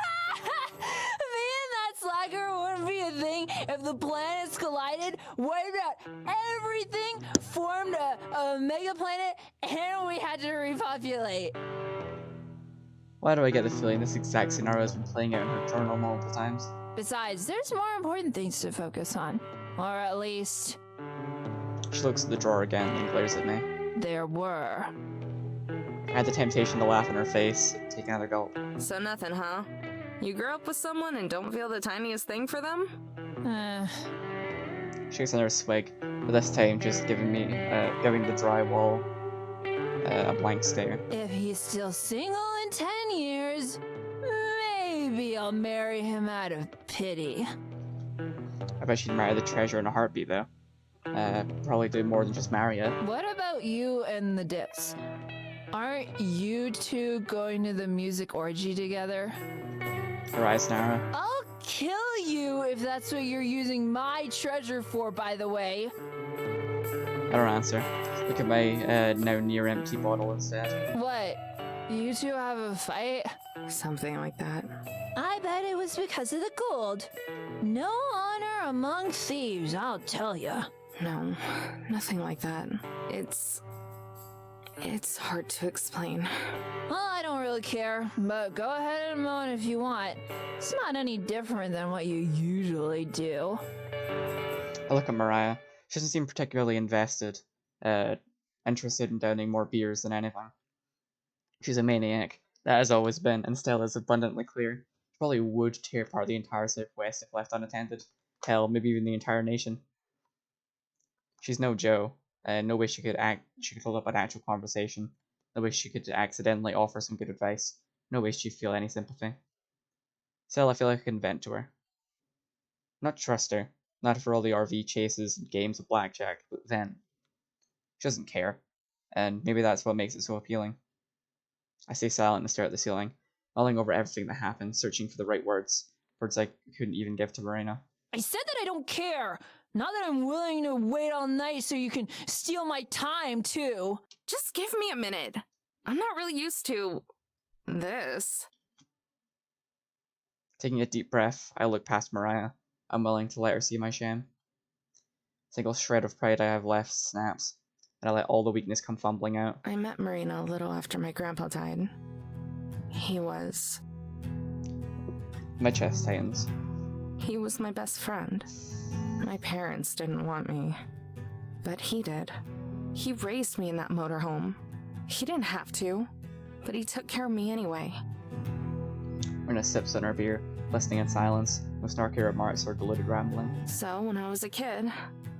Speaker 4: that slacker wouldn't be a thing if the planets collided, wiped out everything, formed a mega planet, and we had to repopulate.
Speaker 1: Why do I get the feeling this exact scenario has been playing out in her journal multiple times?
Speaker 4: Besides, there's more important things to focus on. Or at least,
Speaker 1: She looks at the drawer again and glares at me.
Speaker 4: there were.
Speaker 1: I had the temptation to laugh in her face, take another gulp.
Speaker 2: So nothing, huh? You grew up with someone and don't feel the tiniest thing for them?
Speaker 1: She takes another swig, but this time just giving the dry wall a blank stare.
Speaker 4: If he's still single in 10 years, maybe I'll marry him out of pity.
Speaker 1: I bet she'd marry the treasure in a heartbeat, though. Probably do more than just marry it.
Speaker 4: What about you and the Dips? Aren't you two going to the music orgy together?
Speaker 1: Her eyes narrow.
Speaker 4: I'll kill you if that's what you're using my treasure for, by the way.
Speaker 1: I don't answer. Look at my now near empty bottle instead.
Speaker 4: What? You two have a fight?
Speaker 2: Something like that.
Speaker 4: I bet it was because of the gold. No honor among thieves, I'll tell ya.
Speaker 2: No, nothing like that. It's hard to explain.
Speaker 4: Well, I don't really really care, but go ahead and moan if you want. It's not any different than what you usually do.
Speaker 1: I look at Mariah. She doesn't seem particularly interested in downing more beers than anything. She's a maniac. That has always been, and still is abundantly clear. She probably would tear apart the entire Southwest if left unattended. Hell, maybe even the entire nation. She's no Joe. No way she could hold up an actual conversation. No way she could accidentally offer some good advice. No way she'd feel any sympathy. Still, I feel like I can vent to her. Not trust her. Not for all the RV chases and games of blackjack, but then. She doesn't care. And maybe that's what makes it so appealing. I stay silent and stare at the ceiling, mulling over everything that happened, searching for the right words. Words I couldn't even give to Marina.
Speaker 4: I said that I don't care! Not that I'm willing to wait all night so you can steal my time, too.
Speaker 2: Just give me a minute. I'm not really used to this.
Speaker 1: Taking a deep breath, I look past Mariah. I'm willing to let her see my shame. A single shred of pride I have left snaps, and I let all the weakness come fumbling out.
Speaker 2: I met Marina a little after my grandpa died. He was
Speaker 1: My chest tightens.
Speaker 2: my best friend. My parents didn't want me, but he did. He raised me in that motorhome. He didn't have to, but he took care of me anyway.
Speaker 1: Marina sips on her beer, listening in silence, no snarky remarks or diluted rambling.
Speaker 2: So when I was a kid,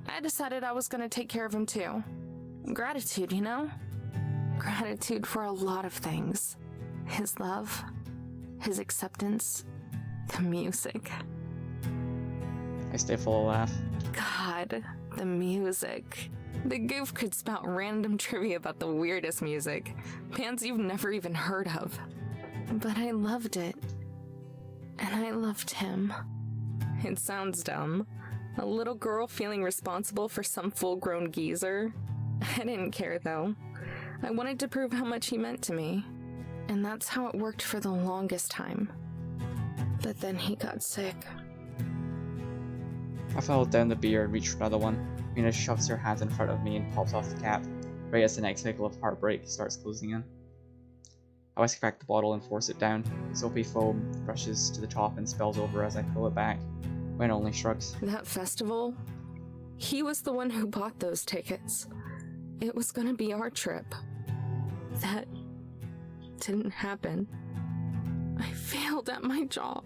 Speaker 2: I decided I was gonna take care of him too. Gratitude, you know? Gratitude for a lot of things. His love, his acceptance, the music.
Speaker 1: I stay full of laugh.
Speaker 2: God, the music. The goof could spout random trivia about the weirdest music, bands you've never even heard of. But I loved it. And I loved him. It sounds dumb. A little girl feeling responsible for some full-grown geezer. I didn't care, though. I wanted to prove how much he meant to me. And that's how it worked for the longest time. But then he got sick.
Speaker 1: I followed down the beer and reached for another one. Marina shoves her hands in front of me and pops off the cap, right as the next cycle of heartbreak starts closing in. I whisk back the bottle and force it down. Soapy foam rushes to the top and spills over as I pull it back. Marina only shrugs.
Speaker 2: That festival, he was the one who bought those tickets. It was gonna be our trip. That didn't happen. I failed at my job,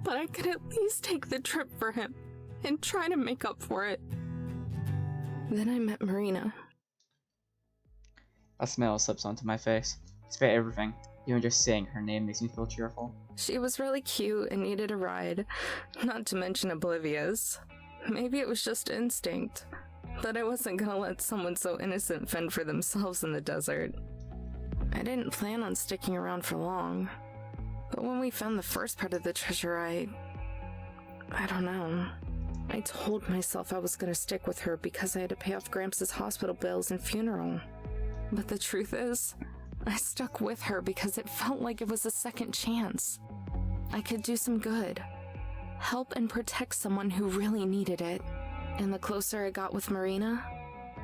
Speaker 2: but I could at least take the trip for him and try to make up for it. Then I met Marina.
Speaker 1: A smile slips onto my face. Despite everything, even just saying her name makes me feel cheerful.
Speaker 2: She was really cute and needed a ride, not to mention oblivious. Maybe it was just instinct, that I wasn't gonna let someone so innocent fend for themselves in the desert. I didn't plan on sticking around for long, but when we found the first part of the treasure, I don't know. I told myself I was gonna stick with her because I had to pay off Gramps' hospital bills and funeral. But the truth is, I stuck with her because it felt like it was a second chance. I could do some good. Help and protect someone who really needed it. And the closer I got with Marina,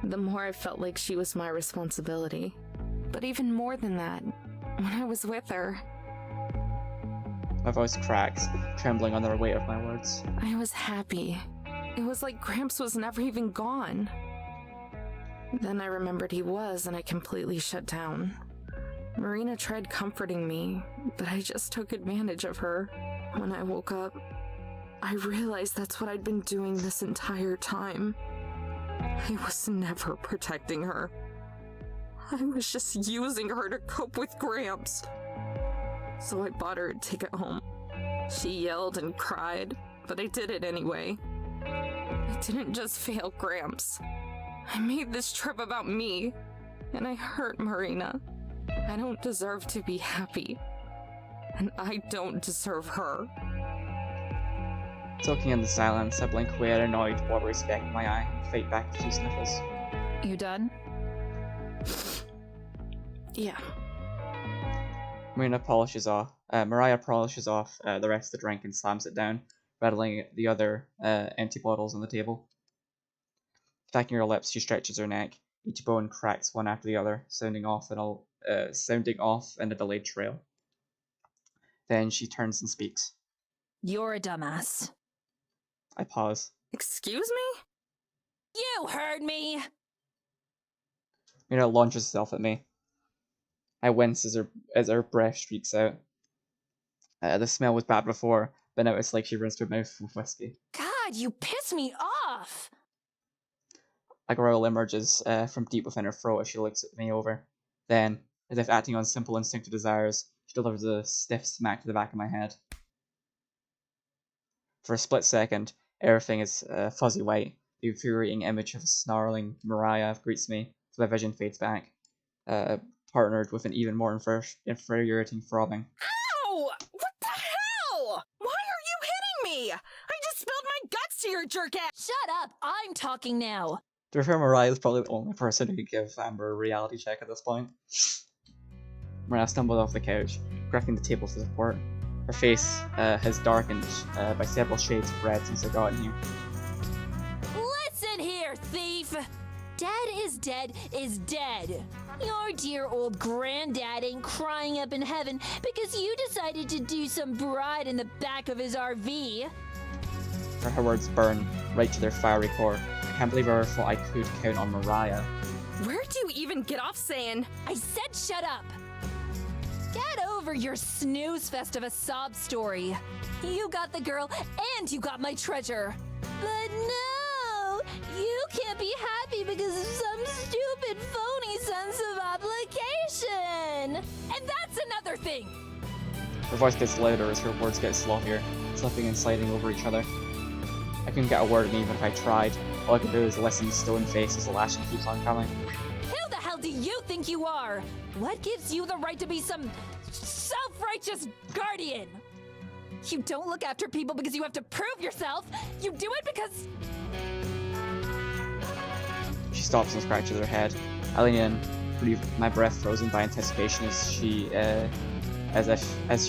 Speaker 2: the more I felt like she was my responsibility. But even more than that, when I was with her,
Speaker 1: My voice cracks, trembling under the weight of my words.
Speaker 2: I was happy. It was like Gramps was never even gone. Then I remembered he was, and I completely shut down. Marina tried comforting me, but I just took advantage of her. When I woke up, I realized that's what I'd been doing this entire time. I was never protecting her. I was just using her to cope with Gramps. So I bought her a ticket home. She yelled and cried, but I did it anyway. I didn't just fail Gramps. I made this trip about me, and I hurt Marina. I don't deserve to be happy, and I don't deserve her.
Speaker 1: Soaking in the silence, I blink away at annoyed, watery speck in my eye and fight back a few sniffles.
Speaker 4: You done?
Speaker 2: Yeah.
Speaker 1: Mariah polishes off the rest of the drink and slams it down, rattling the other empty bottles on the table. Stacking her lips, she stretches her neck. Each bone cracks one after the other, sounding off in a sounding off in a delayed trail. Then she turns and speaks.
Speaker 4: You're a dumbass.
Speaker 1: I pause.
Speaker 2: Excuse me?
Speaker 4: You heard me!
Speaker 1: Mira launches herself at me. I wince as her breath streaks out. The smell was bad before, but now it's like she rinsed her mouth with whiskey.
Speaker 4: God, you piss me off!
Speaker 1: A growl emerges from deep within her throat as she looks at me over. Then, as if acting on simple instinctive desires, she delivers a stiff smack to the back of my head. For a split second, everything is fuzzy white. The infuriating image of a snarling Mariah greets me, so my vision fades back, partnered with an even more infuriating throbbing.
Speaker 2: Ow! What the hell? Why are you hitting me? I just spilled my guts to your jerk ass!
Speaker 4: Shut up! I'm talking now!
Speaker 1: To be fair, Mariah is probably the only person who could give Amber a reality check at this point. Mariah stumbled off the couch, gripping the table for support. Her face has darkened by several shades of red since I got in here.
Speaker 4: Listen here, thief! Dead is dead. Your dear old granddad ain't crying up in heaven because you decided to do some bride in the back of his RV.
Speaker 1: Her words burn right to their fiery core. I can't believe I ever thought I could count on Mariah.
Speaker 2: Where do you even get off saying?
Speaker 4: I said shut up! Get over your snooze fest of a sob story. You got the girl and you got my treasure. But no! You can't be happy because of some stupid phony sense of obligation! And that's another thing!
Speaker 1: Her voice gets louder as her words get sloppier, slipping and sliding over each other. I couldn't get a word in even if I tried. All I could do is listen stone faced as the lashing keeps on coming.
Speaker 4: Who the hell do you think you are? What gives you the right to be some self-righteous guardian? You don't look after people because you have to prove yourself. You do it because...
Speaker 1: She stops and scratches her head. I lean in, my breath frozen by anticipation as she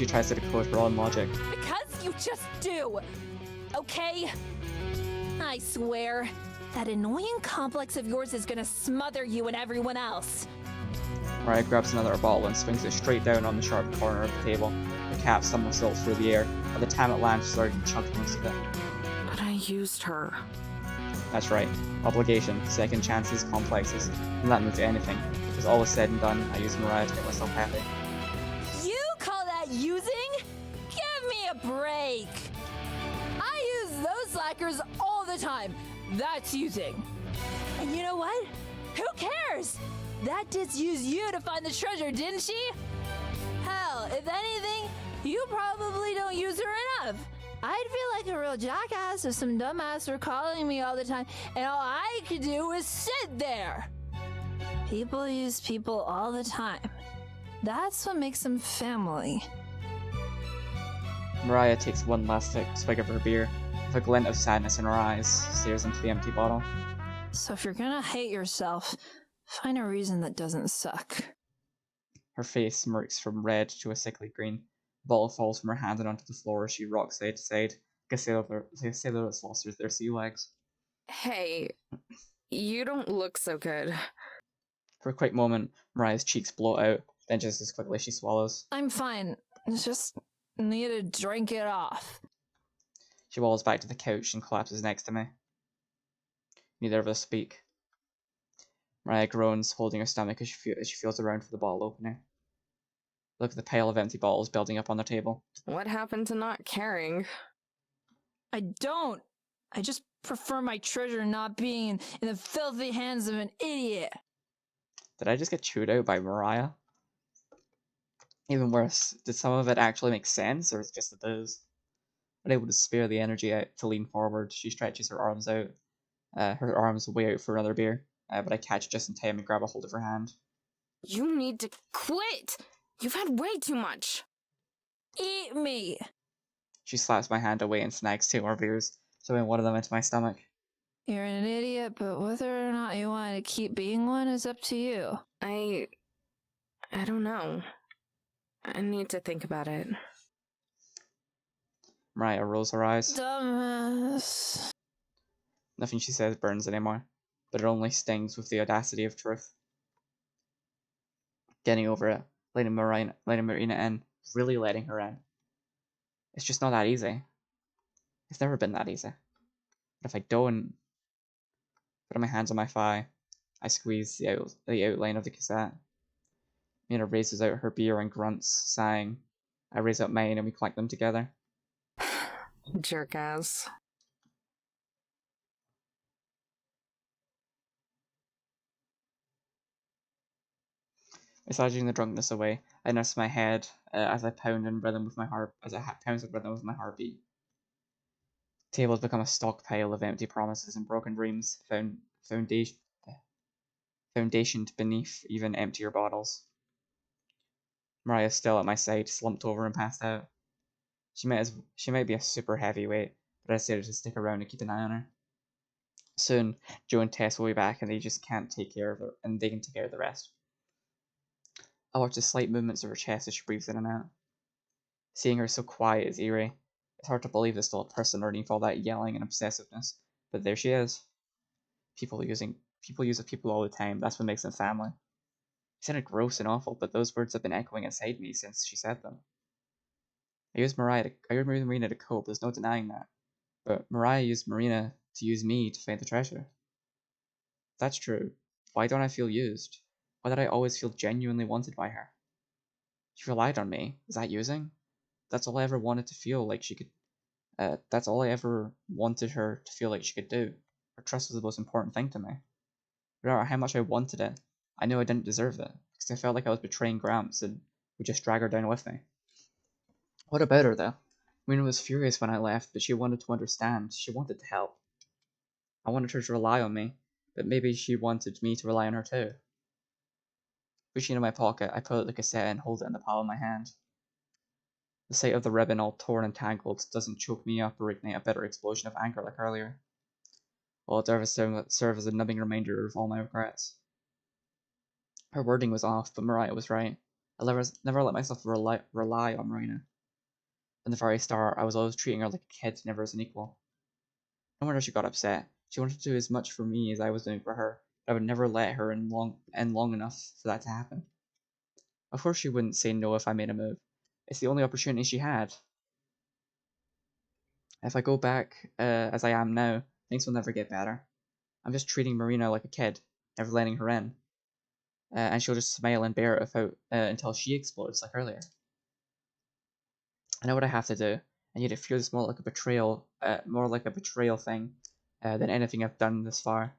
Speaker 1: tries to decode her own logic.
Speaker 4: Because you just do. Okay? I swear, that annoying complex of yours is gonna smother you and everyone else.
Speaker 1: Mariah grabs another bottle and swings it straight down on the sharp corner of the table. The cap somersaults through the air. By the time it lands, she's already chunked most of it.
Speaker 2: But I used her.
Speaker 1: That's right. Obligation, second chances, complexes. And that move to anything. Because all was said and done, I used Mariah to get myself happy.
Speaker 4: You call that using? Give me a break. I use those slackers all the time. That's using. And you know what? Who cares? That just used you to find the treasure, didn't she? Hell, if anything, you probably don't use her enough. I'd feel like a real jackass if some dumbass were calling me all the time and all I could do was sit there. People use people all the time. That's what makes them family.
Speaker 1: Mariah takes one last swig of her beer. With a glint of sadness in her eyes, stares into the empty bottle.
Speaker 4: So if you're gonna hate yourself, find a reason that doesn't suck.
Speaker 1: Her face smirks from red to a sickly green. The bottle falls from her hand and onto the floor as she rocks side to side. Like a sailor that's lost their sea legs.
Speaker 2: Hey, you don't look so good.
Speaker 1: For a quick moment, Mariah's cheeks blow out, then just as quickly she swallows.
Speaker 4: I'm fine. Just need to drink it off.
Speaker 1: She wobbles back to the couch and collapses next to me. Neither of us speak. Mariah groans, holding her stomach as she feels around for the bottle opener. Look at the pile of empty bottles building up on the table.
Speaker 2: What happened to not caring?
Speaker 4: I don't. I just prefer my treasure not being in the filthy hands of an idiot.
Speaker 1: Did I just get chewed out by Mariah? Even worse, did some of it actually make sense, or is it just a booze? Unable to spare the energy out to lean forward, she stretches her arms out. Her arms way out for another beer, but I catch just in time and grab a hold of her hand.
Speaker 2: You need to quit! You've had way too much!
Speaker 4: Eat me!
Speaker 1: She slaps my hand away and snags 2 more beers, shoving one of them into my stomach.
Speaker 4: You're an idiot, but whether or not you want to keep being one is up to you.
Speaker 2: I don't know. I need to think about it.
Speaker 1: Mariah rolls her eyes.
Speaker 4: Dumbass.
Speaker 1: Nothing she says burns anymore, but it only stings with the audacity of truth. getting over it, letting Marina in, really letting her in. It's just not that easy. It's never been that easy. But if I don't put my hands on my thigh, I squeeze the outline of the cassette. Mina raises out her beer and grunts, sighing. I raise up mine and we clank them together.
Speaker 2: Jerk ass.
Speaker 1: Massaging the drunkenness away, I nurse my head as I pound in rhythm with my heart. Pounds in rhythm with my heartbeat. Table has become a stockpile of empty promises and broken dreams, foundationed beneath even emptier bottles. Mariah's still at my side, slumped over and passed out. She might be a super heavyweight, but I decided to stick around and keep an eye on her. Soon, Joe and Tess will be back, and they can take care of the rest. I watch the slight movements of her chest as she breathes in and out. Seeing her so quiet is eerie. It's hard to believe there's still a person underneath all that yelling and obsessiveness, but there she is. People use people all the time. That's what makes them family. It sounded gross and awful, but those words have been echoing inside me since she said them. I used Marina to cope. There's no denying that. But Mariah used Marina to use me to find the treasure. If that's true, why don't I feel used? Why did I always feel genuinely wanted by her? She relied on me. Is that using? That's all I ever wanted to feel like she could. That's all I ever wanted her to feel like she could do. Her trust was the most important thing to me. No matter how much I wanted it, I knew I didn't deserve it, because I felt like I was betraying Gramps and would just drag her down with me. What about her, though? Marina was furious when I left, but she wanted to understand. She wanted to help. I wanted her to rely on me, but maybe she wanted me to rely on her too. Reaching into my pocket, I pull out the cassette and hold it in the palm of my hand. The sight of the ribbon all torn and tangled doesn't choke me up or ignite a bitter explosion of anger like earlier. While it does serve as a numbing reminder of all my regrets. Her wording was off, but Mariah was right. I never let myself rely on Marina. From the very start, I was always treating her like a kid, never as an equal. No wonder she got upset. She wanted to do as much for me as I was doing for her, but I would never let her in long enough for that to happen. Of course she wouldn't say no if I made a move. It's the only opportunity she had. If I go back as I am now, things will never get better. I'm just treating Marina like a kid, never letting her in. And she'll just smile and bear it without, until she explodes like earlier. I know what I have to do, and yet it feels more like a betrayal thing than anything I've done this far.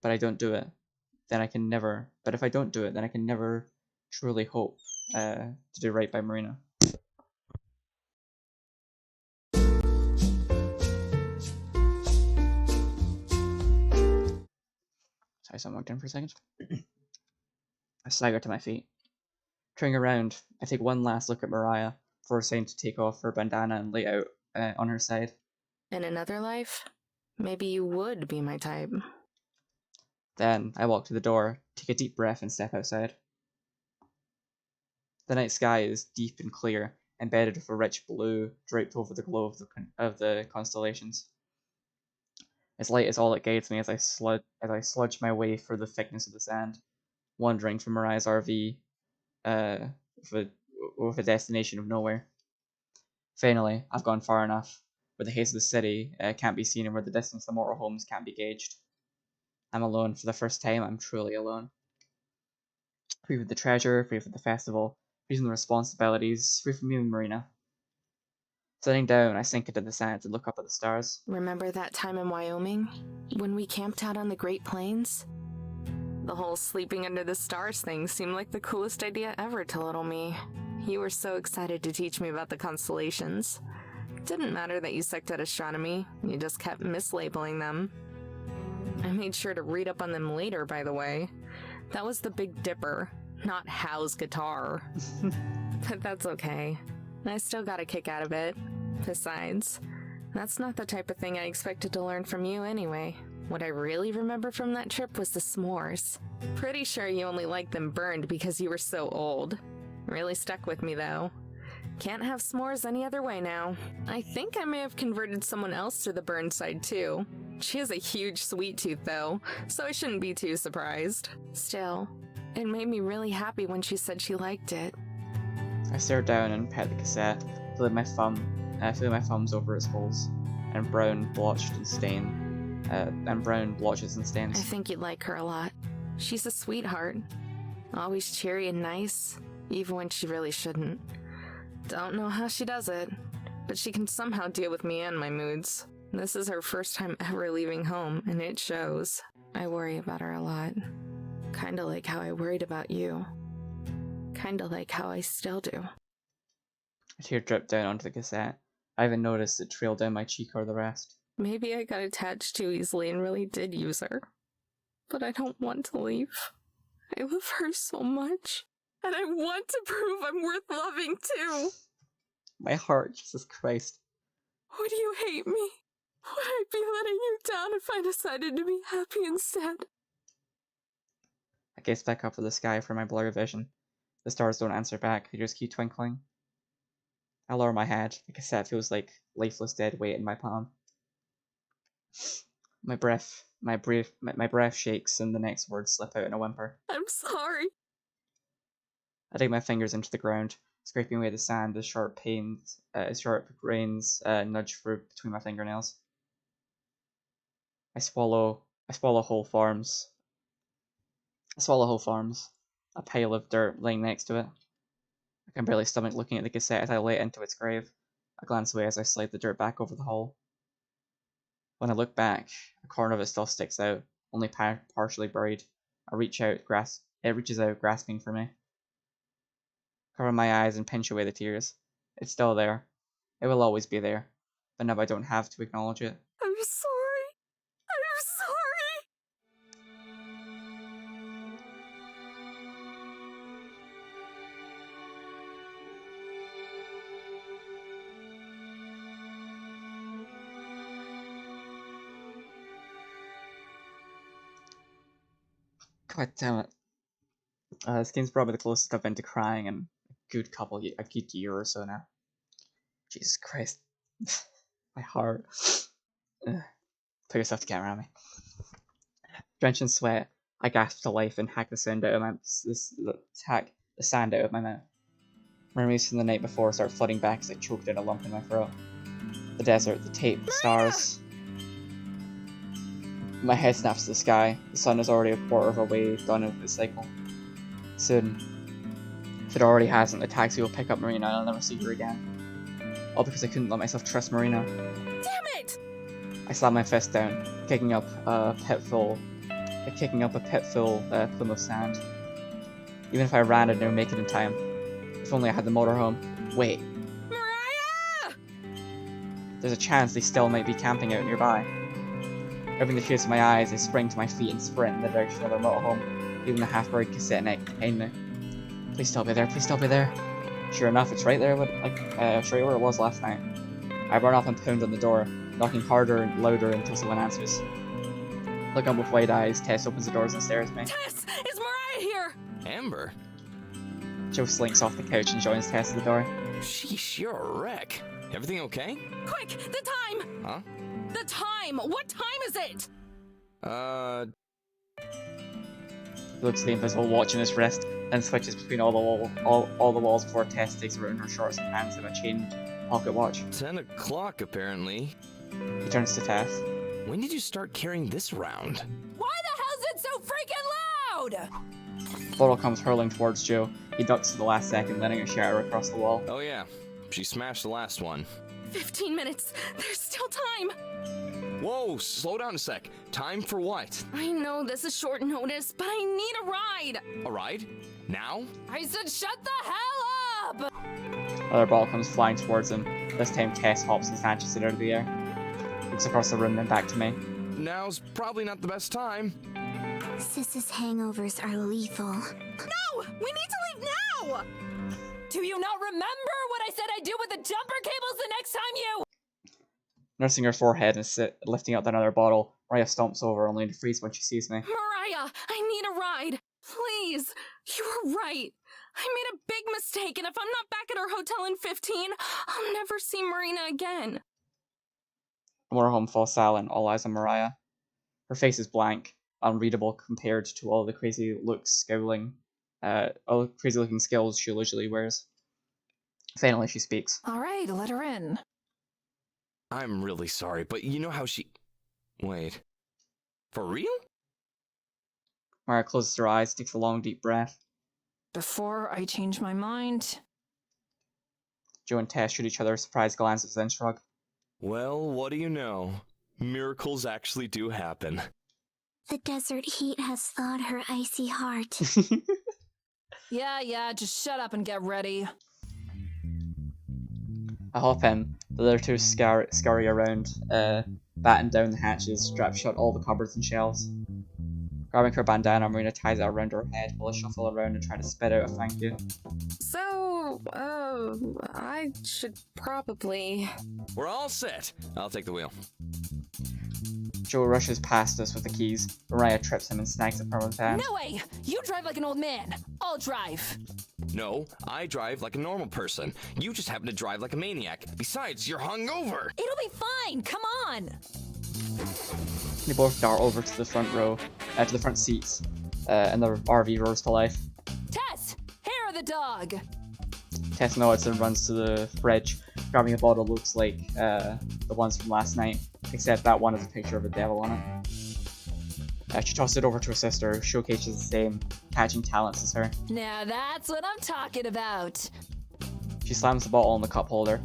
Speaker 1: But I don't do it, then I can never. But if I don't do it, then I can never truly hope to do right by Marina. Sorry, someone walked in for a second. I stagger to my feet. Turning around, I take one last look at Mariah, forcing to take off her bandana and lay out on her side.
Speaker 2: In another life, maybe you would be my type.
Speaker 1: Then I walk to the door, take a deep breath, and step outside. The night sky is deep and clear, embedded with a rich blue draped over the glow of the constellations. Its light is all that guides me as I sludge my way through the thickness of the sand, wandering from Mariah's RV with a destination of nowhere. Finally, I've gone far enough, where the haze of the city can't be seen and where the distance to mortal homes can't be gauged. I'm alone. For the first time, I'm truly alone. Free from the treasure, free from the festival, free from the responsibilities, free from you and Marina. Sitting down, I sink into the sand and look up at the stars.
Speaker 2: Remember that time in Wyoming? When we camped out on the Great Plains? The whole sleeping under the stars thing seemed like the coolest idea ever to little me. You were so excited to teach me about the constellations. Didn't matter that you sucked at astronomy, you just kept mislabeling them. I made sure to read up on them later, by the way. That was the Big Dipper, not Hal's guitar. But that's okay. I still got a kick out of it. Besides, that's not the type of thing I expected to learn from you anyway. What I really remember from that trip was the s'mores. Pretty sure you only liked them burned because you were so old. Really stuck with me, though. Can't have s'mores any other way now. I think I may have converted someone else to the burn side, too. She has a huge sweet tooth, though, so I shouldn't be too surprised. Still, It made me really happy when she said she liked it.
Speaker 1: I stared down and pet the cassette, feeling my thumbs over its holes, and brown blotches and
Speaker 2: I
Speaker 1: stains.
Speaker 2: think you'd like her a lot. She's a sweetheart. Always cheery and nice, even when she really shouldn't. Don't know how she does it, but she can somehow deal with me and my moods. This is her first time ever leaving home, and it shows. I worry about her a lot. Kinda like how I worried about you. Kinda like how I still do.
Speaker 1: A tear dripped down onto the cassette. I even noticed it trailed down my cheek or the rest.
Speaker 2: Maybe I got attached too easily and really did use her. But I don't want to leave. I love her so much. And I want to prove I'm worth loving too.
Speaker 1: My heart, Jesus Christ.
Speaker 2: Would you hate me? Would I be letting you down if I decided to be happy instead?
Speaker 1: I gazed back up at the sky for my blurry vision. The stars don't answer back, they just keep twinkling. I lower my head. The cassette feels like lifeless dead weight in my palm. My breath shakes and the next words slip out in a whimper.
Speaker 2: I'm sorry.
Speaker 1: I dig my fingers into the ground, scraping away the sand as sharp grains nudge through between my fingernails. I swallow whole farms. A pile of dirt laying next to it. I can barely stomach looking at the cassette as I lay it into its grave. I glance away as I slide the dirt back over the hole. When I look back, a corner of it still sticks out, only partially buried. I reach out, it reaches out, grasping for me. Cover my eyes and pinch away the tears. It's still there. It will always be there. But now I don't have to acknowledge it.
Speaker 2: I'm sorry. I'm sorry.
Speaker 1: God damn it. This game's probably the closest I've been to crying in a good year or so now. Jesus Christ. My heart. Ugh. Put yourself together around me. Drenched in sweat, I gasped to life and hacked the sand out of my mouth. Memories from the night before start flooding back as I choked out a lump in my throat. The desert, the tape, the stars. My head snaps to the sky. The sun is already a quarter of a way done with its cycle. Soon, if it already hasn't, the taxi will pick up Marina and I'll never see her again. All because I couldn't let myself trust Marina.
Speaker 2: Damn it!
Speaker 1: I slammed my fist down, kicking up a pit full plume of sand. Even if I ran, I'd never make it in time. If only I had the motorhome. Wait,
Speaker 2: Mariah!
Speaker 1: there's a chance they still might be camping out nearby. Rubbing the tears from my eyes, I spring to my feet and sprint in the direction of their motorhome, leaving the half-buried cassette neck behind me. Please still be there, please still be there. Sure enough, it's right there, straight where it was last night. I run off and pound on the door, knocking harder and louder until someone answers. Looking up with wide eyes, Tess opens the doors and stares at me.
Speaker 2: Tess! Is Mariah here?
Speaker 5: Amber?
Speaker 1: Joe slinks off the couch and joins Tess at the door.
Speaker 5: Sheesh, you're a wreck. Everything okay?
Speaker 2: Quick! The time!
Speaker 5: Huh?
Speaker 2: The time! What time is it?
Speaker 1: He looks at the invisible watch on his wrist, then switches between all the walls before Tess takes around her shorts and hands him a chained pocket watch.
Speaker 5: 10 o'clock, apparently.
Speaker 1: He turns to Tess.
Speaker 5: When did you start carrying this around?
Speaker 4: Why the hell's it so freaking loud?
Speaker 1: The bottle comes hurling towards Joe. He ducks at the last second, letting it shatter across the wall.
Speaker 5: Oh yeah, she smashed the last one.
Speaker 2: 15 minutes. There's still time.
Speaker 5: Whoa, slow down a sec. Time for what?
Speaker 2: I know this is short notice, but I need a ride.
Speaker 5: A ride? Now?
Speaker 4: I said shut the hell up!
Speaker 1: Another ball comes flying towards him. This time Tess hops and snatches it out of the air. Looks across the room, then back to me.
Speaker 5: Now's probably not the best time.
Speaker 3: Sis's hangovers are lethal.
Speaker 2: No! We need to leave now!
Speaker 4: Do you not remember what I said I'd do with the jumper cables the next time you—
Speaker 1: Nursing her forehead and lifting up another bottle, Mariah stomps over, only to freeze when she sees me.
Speaker 2: Mariah, I need a ride. Please. You were right. I made a big mistake, and if I'm not back at our hotel in 15, I'll never see Marina again.
Speaker 1: Motorhome falls silent, all eyes on Mariah. Her face is blank, unreadable compared to all the crazy looks scowling all the crazy looking skills she usually wears. Finally, she speaks.
Speaker 6: All right, let her in.
Speaker 5: I'm really sorry, but you know how she... Wait. For real?
Speaker 1: Mariah closes her eyes, takes a long, deep breath.
Speaker 6: Before I change my mind.
Speaker 1: Joe and Tess shoot each other surprised glances, then shrug.
Speaker 5: Well, what do you know? Miracles actually do happen.
Speaker 3: The desert heat has thawed her icy heart.
Speaker 6: Yeah, just shut up and get ready.
Speaker 1: I hop in. The other two scurry around, batten down the hatches, strap shut all the cupboards and shelves. Grabbing her bandana, Marina ties it around her head while I shuffle around and try to spit out a thank you.
Speaker 2: So, I should probably...
Speaker 5: We're all set. I'll take the wheel.
Speaker 1: Joe rushes past us with the keys. Mariah trips him and snags it from his hand.
Speaker 4: No way! You drive like an old man. I'll drive.
Speaker 5: No, I drive like a normal person. You just happen to drive like a maniac. Besides, you're hungover.
Speaker 4: It'll be fine. Come on.
Speaker 1: They both dart over to the front row, to the front seats, and the RV roars to life.
Speaker 4: Tess, hair the dog.
Speaker 1: Tess nods and runs to the fridge, grabbing a bottle that looks like the ones from last night, except that one has a picture of a devil on it. She tosses it over to her sister, who showcases the same catching talents as her.
Speaker 4: Now that's what I'm talking about.
Speaker 1: She slams the bottle in the cup holder.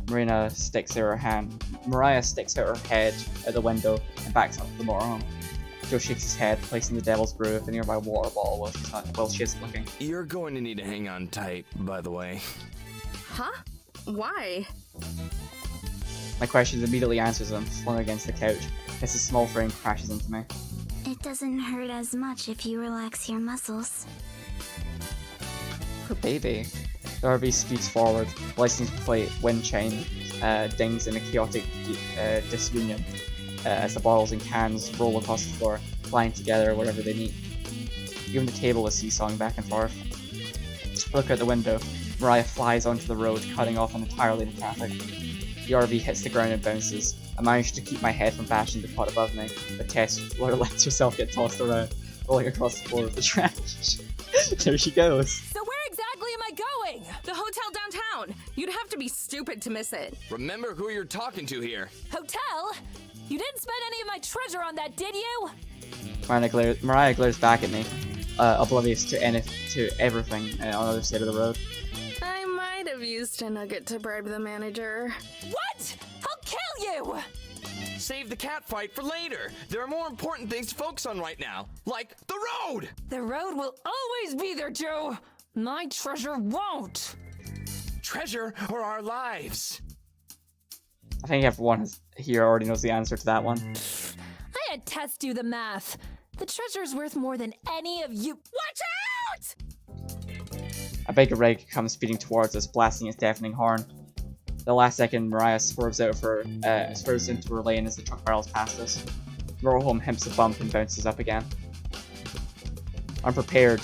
Speaker 1: Mariah sticks out her head out the window and backs up the motorhome. Joe shakes his head, placing the devil's brew at the nearby water bottle while she isn't looking.
Speaker 5: You're going to need to hang on tight, by the way.
Speaker 2: Huh? Why?
Speaker 1: My questions immediately answers them, flung against the couch. Tess's small frame crashes into me.
Speaker 3: It doesn't hurt as much if you relax your muscles.
Speaker 1: Poor baby. The RV speeds forward, license plate wind chime dings in a chaotic disunion as the bottles and cans roll across the floor, flying together wherever they meet. Even the table is seesawing back and forth. Look out the window. Mariah flies onto the road, cutting off an entire lane of traffic. The RV hits the ground and bounces. I manage to keep my head from bashing the pot above me, but Tess lets herself get tossed around, rolling across the floor of the trash. There she goes.
Speaker 4: So where exactly am I going?
Speaker 2: The hotel downtown. You'd have to be stupid to miss it.
Speaker 5: Remember who you're talking to here.
Speaker 4: Hotel? You didn't spend any of my treasure on that, did you?
Speaker 1: Mariah glares back at me, oblivious to everything on the other side of the road.
Speaker 2: I might have used a nugget to bribe the manager.
Speaker 4: What? I'll kill you!
Speaker 5: Save the cat fight for later. There are more important things to focus on right now, like the road.
Speaker 4: The road will always be there, Joe. My treasure won't.
Speaker 5: Treasure or our lives?
Speaker 1: I think everyone here already knows the answer to that one.
Speaker 4: I had Tess do the math. The treasure's worth more than any of you. Watch out!
Speaker 1: A big rig comes speeding towards us, blasting its deafening horn. The last second, Mariah swerves into her lane as the truck barrels past us. Motorhome himps a bump and bounces up again. Unprepared,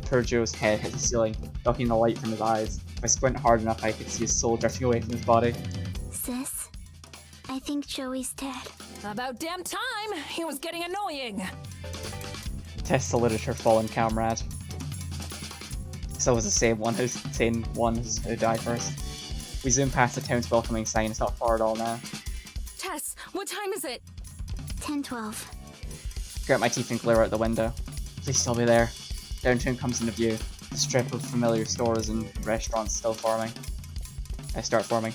Speaker 1: poor Joe's head hit the ceiling, ducking the light from his eyes. If I squint hard enough, I could see his soul drifting away from his body.
Speaker 3: Sis, I think Joey's dead.
Speaker 4: About damn time! He was getting annoying!
Speaker 1: Tess saluted her fallen comrade. So it was the same one who's who died first. We zoom past the town's welcoming sign. It's not far at all now.
Speaker 2: Tess, what time is it?
Speaker 3: 10:12.
Speaker 1: Grit my teeth and glare out the window. Please still be there. Downtown comes into view. The strip of familiar stores and restaurants still forming. I start forming.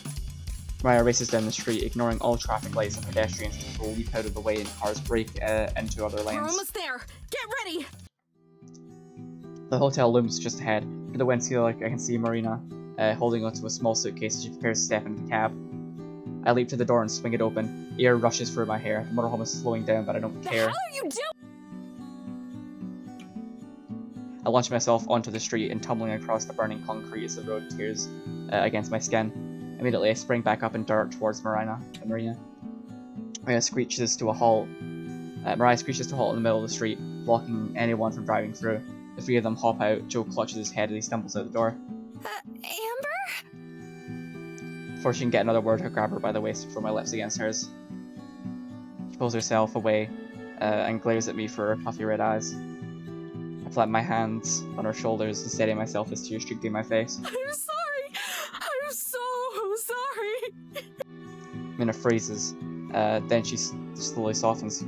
Speaker 1: Mariah races down the street, ignoring all traffic lights and pedestrians to leap out of the way and cars break into other
Speaker 2: We're
Speaker 1: lanes.
Speaker 2: almost there. Get ready!
Speaker 1: The hotel looms just ahead. Through the windshield, I can see Marina holding onto a small suitcase as she prepares to step into the cab. I leap to the door and swing it open. Air rushes through my hair. The motorhome is slowing down, but I don't
Speaker 4: The
Speaker 1: care.
Speaker 4: hell are you doing?
Speaker 1: I launch myself onto the street and tumbling across the burning concrete as the road tears against my skin. Immediately, I spring back up and dart towards Marina. Mariah screeches to a halt. Mariah screeches to a halt in the middle of the street, blocking anyone from driving through. The three of them hop out. Joe clutches his head as he stumbles out the door.
Speaker 3: Amber?
Speaker 1: Before she can get another word, I grab her by the waist before my lips against hers. She pulls herself away and glares at me for her puffy red eyes. I Flap my hands on her shoulders and steady myself as tears streaking my face.
Speaker 2: I'm sorry. I'm so sorry.
Speaker 1: Mina freezes. Then she slowly softens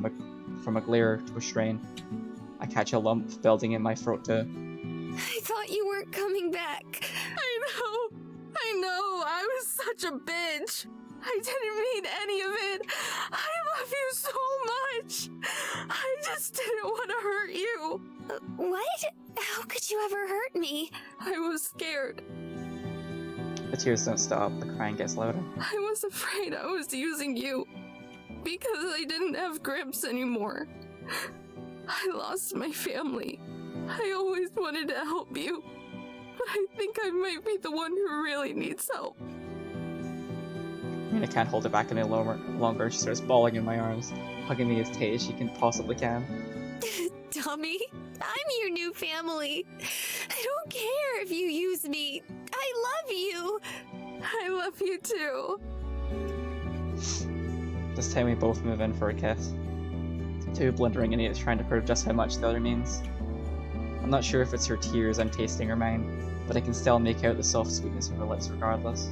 Speaker 1: from a glare to a strain. I catch a lump building in my throat too.
Speaker 3: I thought you weren't coming back.
Speaker 2: I know. I was such a bitch. I didn't mean any of it. I love you so much. I just didn't want to hurt you.
Speaker 3: What? How could you ever hurt me?
Speaker 2: I was scared.
Speaker 1: The tears don't stop, the crying gets louder.
Speaker 2: I was afraid I was using you because I didn't have Gramps anymore. I lost my family. I always wanted to help you, but I think I might be the one who really needs help.
Speaker 1: Mina can't hold it back any longer. She starts bawling in my arms, hugging me as tight as she can possibly can.
Speaker 3: Dummy, I'm your new family. I don't care if you use me. I love you.
Speaker 2: I love you too.
Speaker 1: This time we both move in for a kiss. Two blundering idiots trying to prove just how much the other means. I'm not sure if it's her tears I'm tasting or mine, but I can still make out the soft sweetness of her lips regardless.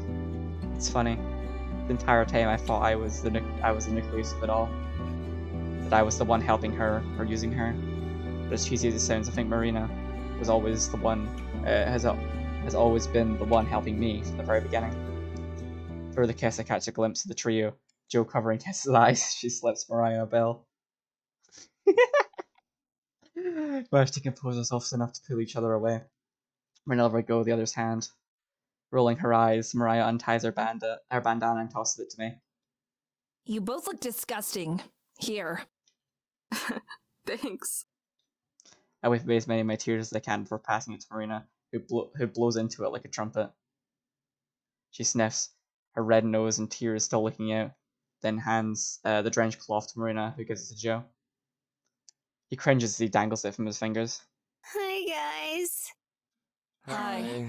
Speaker 1: It's funny. The entire time I thought I was the nucleus of it all. That I was the one helping her or using her. But as cheesy as it sounds, I think Marina was always the one, has always been the one helping me from the very beginning. Through the kiss I catch a glimpse of the trio, Joe covering Tessa's eyes. She slips Mariah a bell. Managed to compose herself enough to pull each other away. Marina let go of the other's hand. Rolling her eyes, Mariah unties her bandana and tosses it to me.
Speaker 6: You both look disgusting. Here.
Speaker 2: Thanks.
Speaker 1: I wipe away as many of my tears as I can before passing it to Marina, who blows into it like a trumpet. She sniffs, her red nose and tears still leaking out, then hands the drenched cloth to Marina, who gives it to Joe. He cringes as he dangles it from his fingers.
Speaker 3: Hi, guys.
Speaker 6: Hi.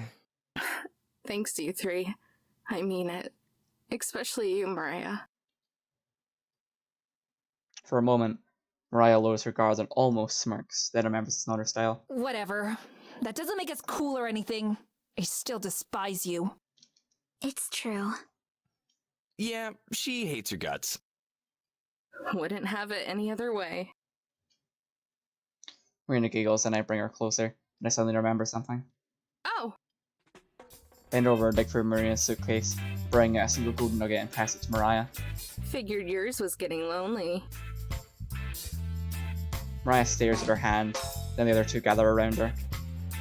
Speaker 2: Thanks, you three. I mean it. Especially you, Mariah.
Speaker 1: For a moment, Mariah lowers her guard and almost smirks, then remembers it's not her style.
Speaker 6: Whatever. That doesn't make us cool or anything. I still despise you.
Speaker 3: It's true.
Speaker 5: Yeah, she hates her guts.
Speaker 2: Wouldn't have it any other way.
Speaker 1: Marina giggles and I bring her closer, and I suddenly remember something.
Speaker 2: Oh!
Speaker 1: Bend over and dig through Marina's suitcase, bring a single golden nugget and pass it to Mariah.
Speaker 2: Figured yours was getting lonely.
Speaker 1: Mariah stares at her hand, then the other two gather around her.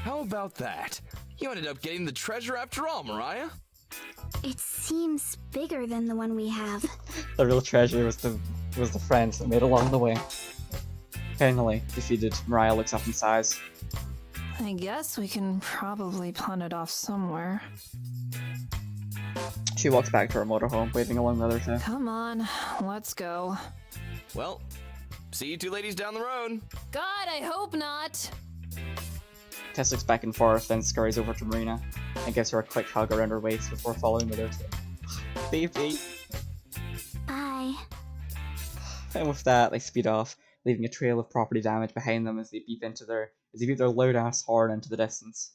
Speaker 5: How about that? You ended up getting the treasure after all, Mariah.
Speaker 3: It seems bigger than the one we have.
Speaker 1: The real treasure was the friends that made along the way. Finally, defeated, Mariah looks up and sighs.
Speaker 6: I guess we can probably pawn it off somewhere.
Speaker 1: She walks back to her motorhome, waving along the other two.
Speaker 6: Come on, let's go.
Speaker 5: Well, see you two ladies down the road.
Speaker 6: God, I hope not.
Speaker 1: Tess looks back and forth, then scurries over to Marina and gives her a quick hug around her waist before following the other two. Baby!
Speaker 3: Bye.
Speaker 1: And with that, they speed off, leaving a trail of property damage behind them as they beep their loud ass horn into the distance.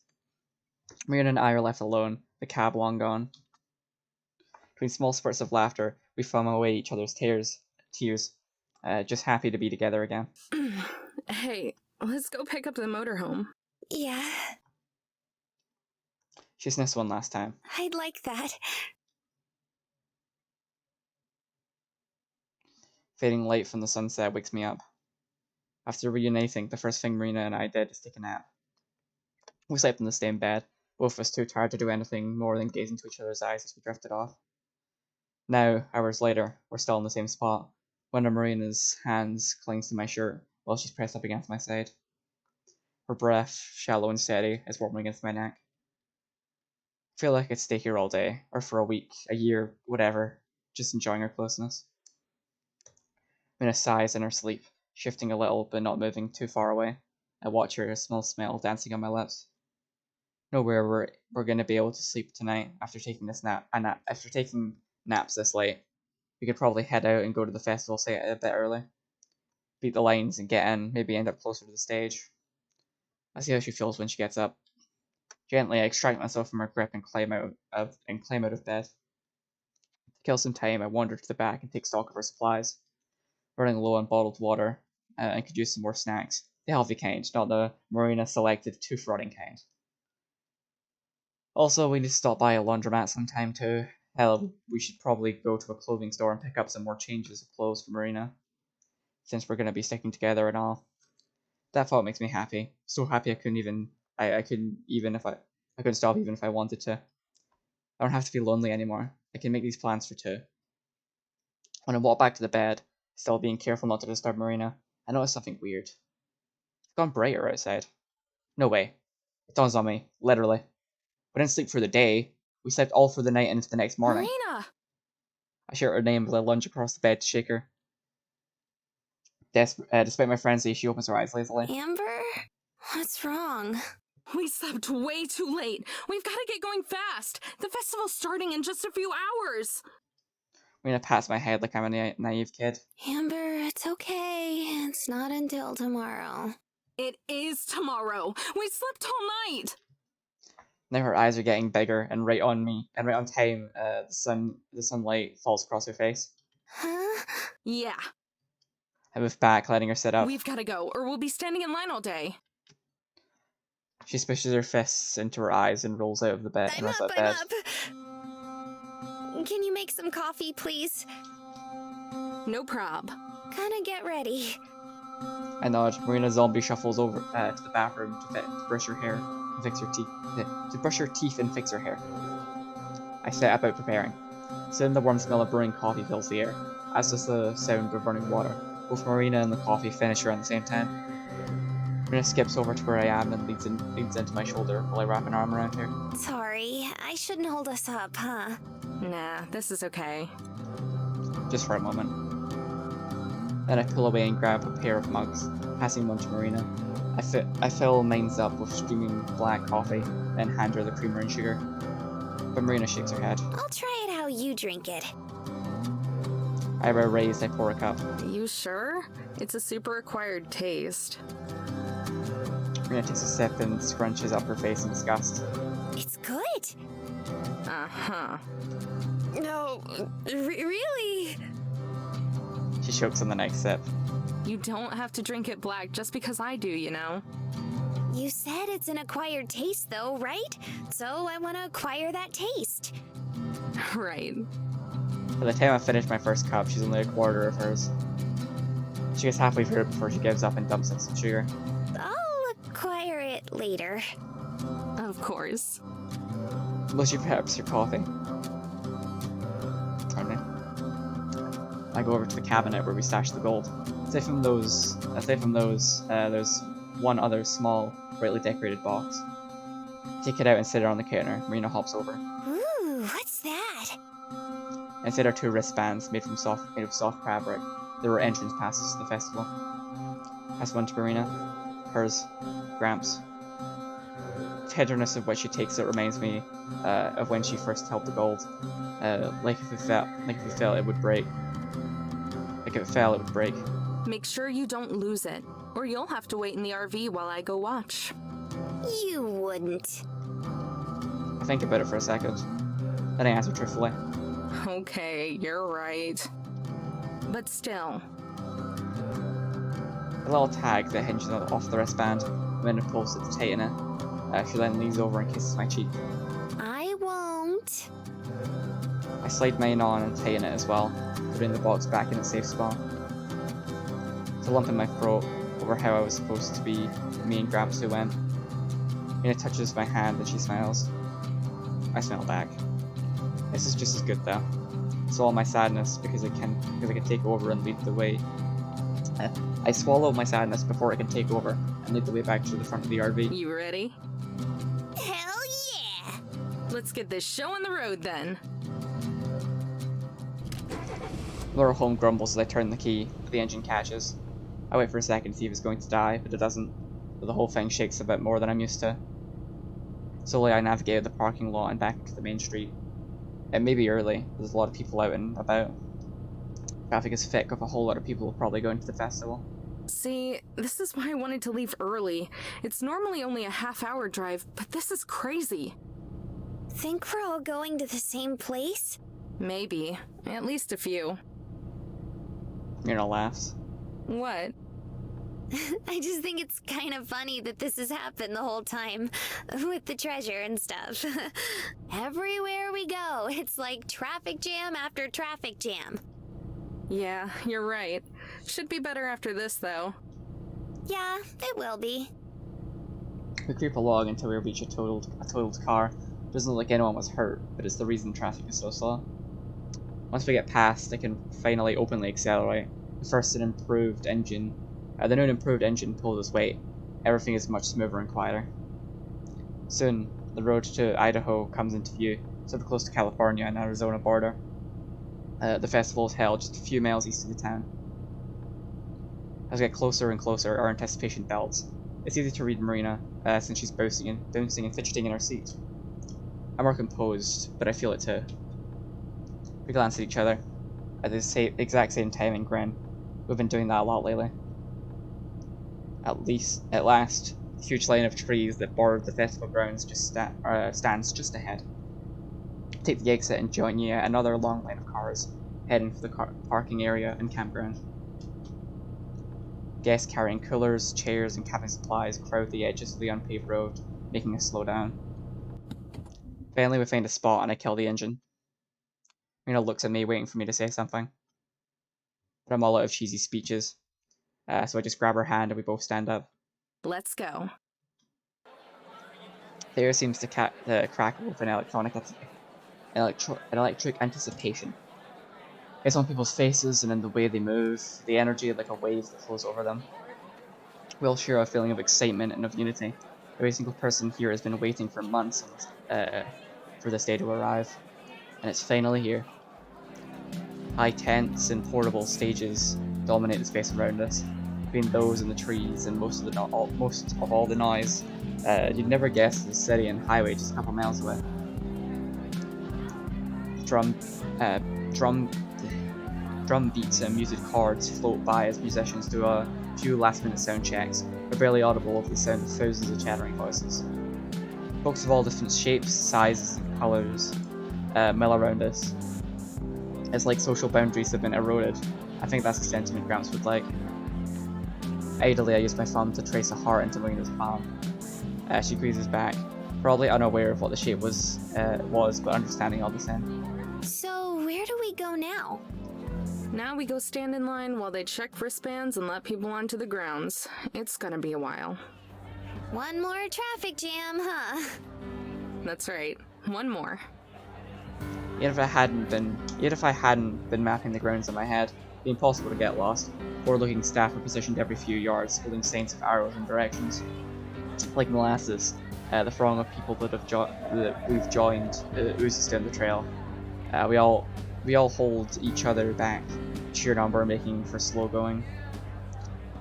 Speaker 1: Marina and I are left alone, the cab long gone. Between small spurts of laughter, we foam away each other's tears, just happy to be together again.
Speaker 2: Hey, let's go pick up the motorhome.
Speaker 3: Yeah,
Speaker 1: She sniffs one last time.
Speaker 3: I'd like that.
Speaker 1: Fading light from the sunset wakes me up. After reuniting, the first thing Marina and I did is take a nap. We slept in the same bed, both of us too tired to do anything more than gaze into each other's eyes as we drifted off. Now, hours later, we're still in the same spot. One of Marina's hands clings to my shirt while she's pressed up against my side. Her breath, shallow and steady, is warming against my neck. I feel like I could stay here all day, or for a week, a year, whatever, just enjoying her closeness. Mina sighs in her sleep, shifting a little but not moving too far away. I watch her smell dancing on my lips. Nowhere we're gonna be able to sleep tonight after taking after taking naps this late. We could probably head out and go to the festival site a bit early. Beat the lines and get in, maybe end up closer to the stage. I see how she feels when she gets up. Gently, I extract myself from her grip and climb out of bed. To kill some time, I wander to the back and take stock of her supplies. Running low on bottled water, and could use some more snacks. The healthy kind, not the Marina selected tooth rotting kind. Also, we need to stop by a laundromat sometime too. Hell, we should probably go to a clothing store and pick up some more changes of clothes for Marina, since we're gonna be sticking together and all. That thought makes me happy. So happy I couldn't even I couldn't even if I couldn't stop even if I wanted to. I don't have to be lonely anymore. I can make these plans for two. When I walk back to the bed, still being careful not to disturb Marina, I notice something weird. It's gone brighter outside. No way. It dawns on me, literally. We didn't sleep for the day. We slept all through the night and into the next morning.
Speaker 2: Marina!
Speaker 1: I shout her name as I lunge across the bed to shake her. Despite my frenzy, she opens her eyes lazily.
Speaker 3: Amber? What's wrong?
Speaker 2: We slept way too late. We've got to get going fast. The festival's starting in just a few hours.
Speaker 1: Marina pats my head like I'm a naive kid.
Speaker 3: Amber, it's okay. It's not until tomorrow.
Speaker 2: It is tomorrow. We slept all night.
Speaker 1: Now her eyes are getting bigger, and right on me, and right on time, the sunlight falls across her face.
Speaker 3: Huh?
Speaker 2: Yeah,
Speaker 1: I move back, letting her sit up.
Speaker 2: we've got to go, or we'll be standing in line all day.
Speaker 1: She spishes her fists into her eyes and rolls out of the bed.
Speaker 3: I'm
Speaker 1: rolls
Speaker 3: up,
Speaker 1: out of bed.
Speaker 3: I'm up. Can you make some coffee, please?
Speaker 2: No prob.
Speaker 3: Gonna get ready.
Speaker 1: I nod. Marina Zombie shuffles over to the bathroom to brush her hair and fix her teeth. To brush her teeth and fix her hair. I set about preparing. Soon the warm smell of brewing coffee fills the air, as does the sound of running water. Both Marina and the coffee finish around the same time. Marina skips over to where I am and leans into my shoulder while I wrap an arm around her.
Speaker 3: Sorry, I shouldn't hold us up, huh?
Speaker 2: Nah, this is okay.
Speaker 1: Just for a moment. Then I pull away and grab a pair of mugs, passing one to Marina. I fill mine's up with steaming black coffee, then hand her the creamer and sugar. But Marina shakes her head.
Speaker 3: I'll try it how you drink it.
Speaker 1: Eyebrow raised, I pour a cup.
Speaker 2: You sure? It's a super acquired taste.
Speaker 1: Marina takes a sip and scrunches up her face in disgust.
Speaker 3: It's good.
Speaker 2: Uh-huh.
Speaker 3: No, really?
Speaker 1: She chokes on the next sip.
Speaker 2: You don't have to drink it black just because I do, you know?
Speaker 3: You said it's an acquired taste, though, right? So I want to acquire that taste.
Speaker 2: Right.
Speaker 1: By the time I finish my first cup, she's only a quarter of hers. She gets halfway through it before she gives up and dumps in some sugar.
Speaker 3: I'll acquire it later.
Speaker 2: Of course.
Speaker 1: Will she perhaps your coffee? Pardon me. I go over to the cabinet where we stash the gold. Aside from those, there's one other small, brightly decorated box. Take it out and sit it on the counter. Marina hops over.
Speaker 3: Ooh, what's that?
Speaker 1: Inside are two wristbands made of soft fabric. There were entrance passes to the festival. Pass one to Marina. Hers. Gramps. The tenderness of what she takes it reminds me of when she first held the gold. Like if it fell, it would break. Like if it fell, it would break.
Speaker 2: Make sure you don't lose it, or you'll have to wait in the RV while I go watch.
Speaker 3: You wouldn't.
Speaker 1: I think about it for a second. Then I answer truthfully.
Speaker 2: Okay, you're right. But still.
Speaker 1: A little tag that hinges off the wristband. When it pulls it to tighten it. She then leans over and kisses my cheek.
Speaker 3: I won't.
Speaker 1: I slide mine on and tighten it as well, putting the box back in its safe spot. It's a lump in my throat over how I was supposed to be me and Gramps who went. Mina touches my hand and she smiles. I smile back. This is just as good though. Swallow my sadness because I can take over and lead the way. I swallow my sadness before it can take over and lead the way back to the front of the RV.
Speaker 2: You ready?
Speaker 3: Hell yeah!
Speaker 2: Let's get this show on the road then.
Speaker 1: Laura home grumbles as I turn the key, but the engine catches. I wait for a second to see if it's going to die, but it doesn't. But the whole thing shakes a bit more than I'm used to. Slowly I navigate the parking lot and back into the main street. It may be early, there's a lot of people out and about. Traffic is thick with a whole lot of people probably going to the festival.
Speaker 2: See, this is why I wanted to leave early. It's normally only a half-hour drive, but this is crazy.
Speaker 3: Think we're all going to the same place?
Speaker 2: Maybe. At least a few.
Speaker 1: Myrna laughs.
Speaker 2: What?
Speaker 3: I just think it's kind of funny that this has happened the whole time, with the treasure and stuff. Everywhere we go, it's like traffic jam after traffic jam.
Speaker 2: Yeah, you're right. Should be better after this, though.
Speaker 3: Yeah, it will be.
Speaker 1: We creep along until we reach a totaled car. Doesn't look like anyone was hurt, but it's the reason traffic is so slow. Once we get past, I can finally openly accelerate. First, an improved engine. The new improved engine pulled its weight. Everything is much smoother and quieter. Soon, the road to Idaho comes into view, so we're close to California and Arizona border. The festival is held just a few miles east of the town. As we get closer and closer, our anticipation builds. It's easy to read Marina, since she's bouncing and fidgeting in her seat. I'm more composed, but I feel it too. We glance at each other at the exact same time and grin. We've been doing that a lot lately. At last, the huge line of trees that bordered the festival grounds just stands just ahead. Take the exit and join yet another long line of cars heading for the parking area and campground. Guests carrying coolers, chairs, and camping supplies crowd the edges of the unpaved road, making us slow down. Finally, we find a spot and I kill the engine. Rena looks at me, waiting for me to say something. But I'm all out of cheesy speeches. So I just grab her hand and we both stand up.
Speaker 2: Let's go.
Speaker 1: The air seems to crackle with an electric anticipation. It's on people's faces and in the way they move, the energy like a wave that flows over them. We all share a feeling of excitement and of unity. Every single person here has been waiting for months for this day to arrive, and it's finally here. High tents and portable stages dominate the space around us. Between those and the trees and most of all the noise, you'd never guess the city and highway just a couple miles away. Drum beats and music chords float by as musicians do a few last-minute sound checks. They're barely audible over the sound of thousands of chattering voices. Folks of all different shapes, sizes, and colours mill around us. It's like social boundaries have been eroded. I think that's the sentiment Gramps would like. Idly, I use my thumb to trace a heart into Marina's palm. She breathes back, probably unaware of what the shape was, but understanding all the same.
Speaker 3: So, where do we go now?
Speaker 2: Now we go stand in line while they check wristbands and let people onto the grounds. It's gonna be a while.
Speaker 3: One more traffic jam, huh?
Speaker 2: That's right. One more.
Speaker 1: Yet if I hadn't been mapping the grounds in my head, it'd be impossible to get lost. Forward-looking staff are positioned every few yards, holding signs of arrows and directions. Like molasses, the throng of people that we've joined oozes down the trail. We all hold each other back, sheer number making for slow going.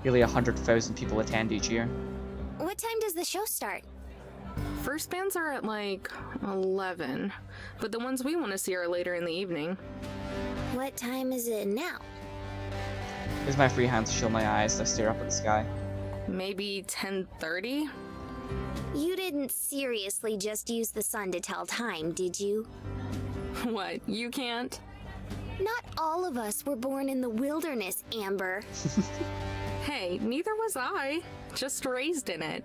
Speaker 1: Nearly 100,000 people attend each year.
Speaker 3: What time does the show start?
Speaker 2: First bands are at like 11, but the ones we want to see are later in the evening.
Speaker 3: What time is it now?
Speaker 1: Use my free hand to shield my eyes as I stare up at the sky.
Speaker 2: Maybe 10:30?
Speaker 3: You didn't seriously just use the sun to tell time, did you?
Speaker 2: What, you can't?
Speaker 3: Not all of us were born in the wilderness, Amber.
Speaker 2: Hey, neither was I. Just raised in it.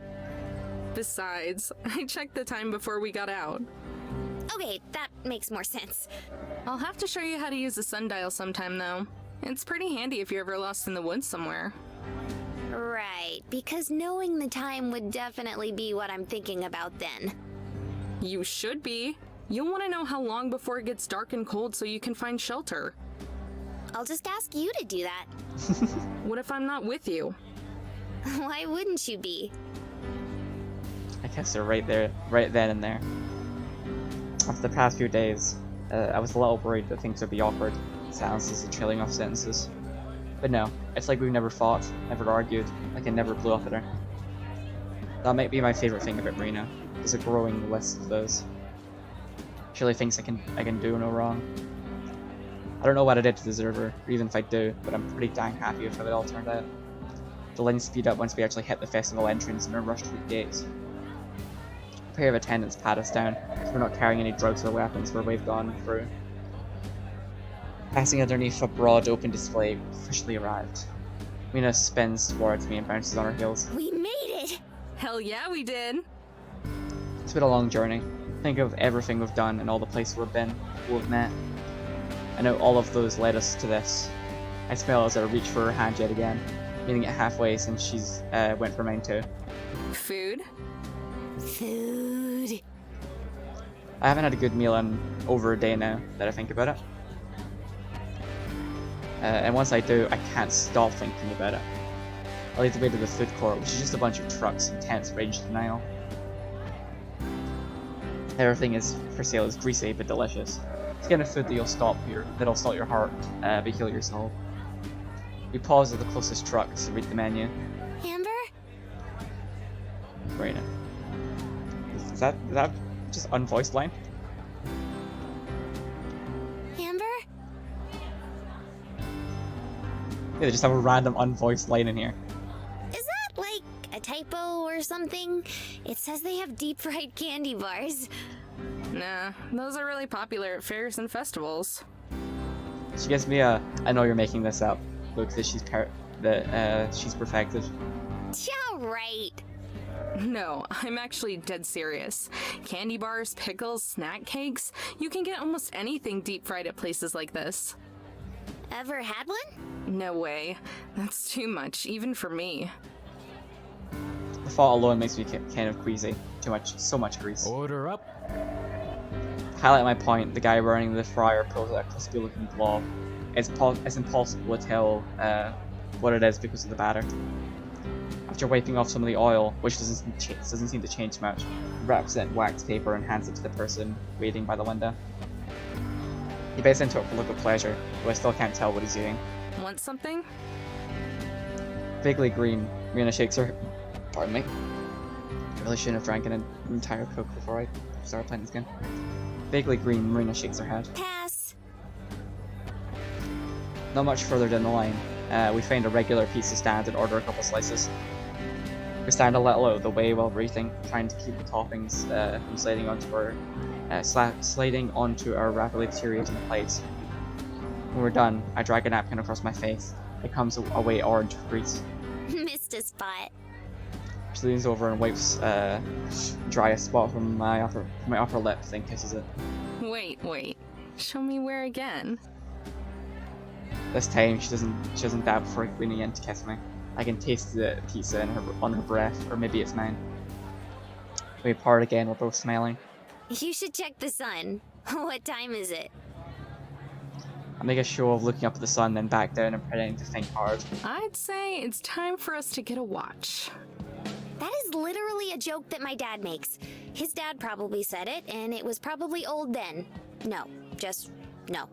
Speaker 2: Besides, I checked the time before we got out.
Speaker 3: Okay, that makes more sense.
Speaker 2: I'll have to show you how to use the sundial sometime, though. It's pretty handy if you're ever lost in the woods somewhere.
Speaker 3: Right, because knowing the time would definitely be what I'm thinking about then.
Speaker 2: You should be. You'll want to know how long before it gets dark and cold so you can find shelter.
Speaker 3: I'll just ask you to do that.
Speaker 2: What if I'm not with you?
Speaker 3: Why wouldn't you be?
Speaker 1: I kissed her right then and there. After the past few days, I was a little worried that things would be awkward, silences and trailing off sentences. But no, it's like we've never fought, never argued, like I never blew up at her. That might be my favourite thing about Marina. There's a growing list of those. She really thinks I can do no wrong. I don't know what I did to deserve her, or even if I do, but I'm pretty dang happy with how it all turned out. The lines speed up once we actually hit the festival entrance and are rushed to the gates. A pair of attendants pat us down, so we're not carrying any drugs or weapons where we've gone through. Passing underneath a broad open display, we've officially arrived. Mina spins towards me and bounces on her heels.
Speaker 3: We made it!
Speaker 2: Hell yeah, we did.
Speaker 1: It's been a long journey. Think of everything we've done and all the places we've been, people we've met. I know all of those led us to this. I smell as I reach for her hand yet again, meeting it halfway since she's went for mine too.
Speaker 2: Food?
Speaker 3: Food.
Speaker 1: I haven't had a good meal in over a day now that I think about it. And once I do, I can't stop thinking about it. I lead the way to the food court, which is just a bunch of trucks and tents ranged in an aisle. Everything is for sale is greasy but delicious. It's the kind of food that'll stop your heart, but heal your soul. We pause at the closest truck to read the menu.
Speaker 3: Amber?
Speaker 1: Marina. Is that just unvoiced line?
Speaker 3: Amber?
Speaker 1: Yeah, they just have a random unvoiced line in here.
Speaker 3: Is that like a typo or something? It says they have deep fried candy bars.
Speaker 2: Nah, those are really popular at fairs and festivals.
Speaker 1: She gives me a I know you're making this up look that she's perfected.
Speaker 3: Yeah, right.
Speaker 2: No, I'm actually dead serious. Candy bars, pickles, snack cakes, you can get almost anything deep fried at places like this.
Speaker 3: Ever had one?
Speaker 2: No way. That's too much, even for me.
Speaker 1: The thought alone makes me kind of queasy. So much grease.
Speaker 7: Order up.
Speaker 1: Highlight my point, the guy wearing the fryer pulls out a crispy looking blob. It's impossible to tell what it is because of the batter. After wiping off some of the oil, which doesn't seem to change much, he wraps it in wax paper and hands it to the person waiting by the window. He bites into it with a look of pleasure, though I still can't tell what he's eating.
Speaker 2: Want something?
Speaker 1: Vaguely green, Marina shakes her... Pardon me. I really shouldn't have drank an entire Coke before I started playing this game. Vaguely green, Marina shakes her head.
Speaker 3: Pass.
Speaker 1: Not much further down the line, we find a regular pizza stand and order a couple slices. We stand a little out of the way while breathing, trying to keep the toppings from sliding onto our rapidly deteriorating plates. When we're done, I drag a napkin across my face. It comes away orange with grease.
Speaker 3: Missed a spot.
Speaker 1: She leans over and wipes dry a spot from my upper lip, then kisses it.
Speaker 2: Wait. Show me where again?
Speaker 1: This time, she doesn't dab before leaning in to kiss me. I can taste the pizza on her breath, or maybe it's mine. We part again, we're both smiling.
Speaker 3: You should check the sun. What time is it?
Speaker 1: I make a show of looking up at the sun, then back down and pretending to think hard.
Speaker 2: I'd say it's time for us to get a watch.
Speaker 3: That is literally a joke that my dad makes. His dad probably said it, and it was probably old then. No, just no.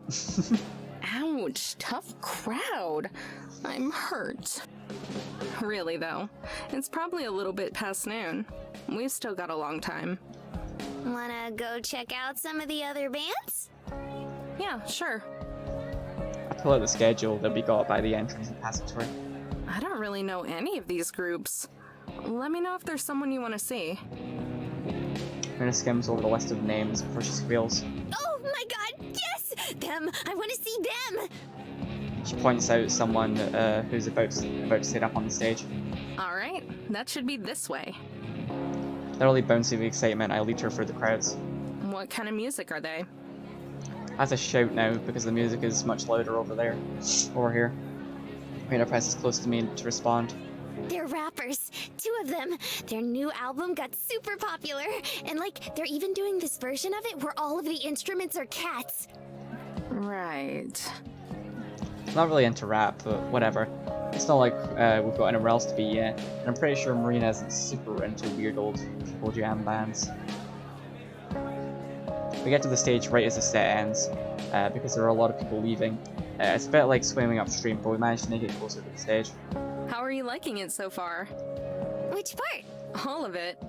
Speaker 2: Ouch, tough crowd. I'm hurt. Really though, it's probably a little bit past noon. We've still got a long time.
Speaker 3: Wanna go check out some of the other bands?
Speaker 2: Yeah, sure.
Speaker 1: I pull out the schedule that we got by the entrance and passageway.
Speaker 2: I don't really know any of these groups. Let me know if there's someone you want to see.
Speaker 1: Marina skims over the list of names before she squeals.
Speaker 3: Oh my god, yes! Them! I wanna see them!
Speaker 1: She points out someone who's about to sit up on the stage.
Speaker 2: Alright, that should be this way.
Speaker 1: Literally bouncing with excitement, I lead her through the crowds.
Speaker 2: What kind of music are they?
Speaker 1: I have to shout now because the music is much louder over here. Marina presses close to me to respond.
Speaker 3: They're rappers. 2 of them. Their new album got super popular. And like, they're even doing this version of it where all of the instruments are cats.
Speaker 2: Right.
Speaker 1: I'm not really into rap, but whatever. It's not like we've got anywhere else to be yet. And I'm pretty sure Marina isn't super into weird old people jam bands. We get to the stage right as the set ends, because there are a lot of people leaving. It's a bit like swimming upstream, but we managed to make it closer to the stage.
Speaker 2: How are you liking it so far?
Speaker 3: Which part?
Speaker 2: All of it.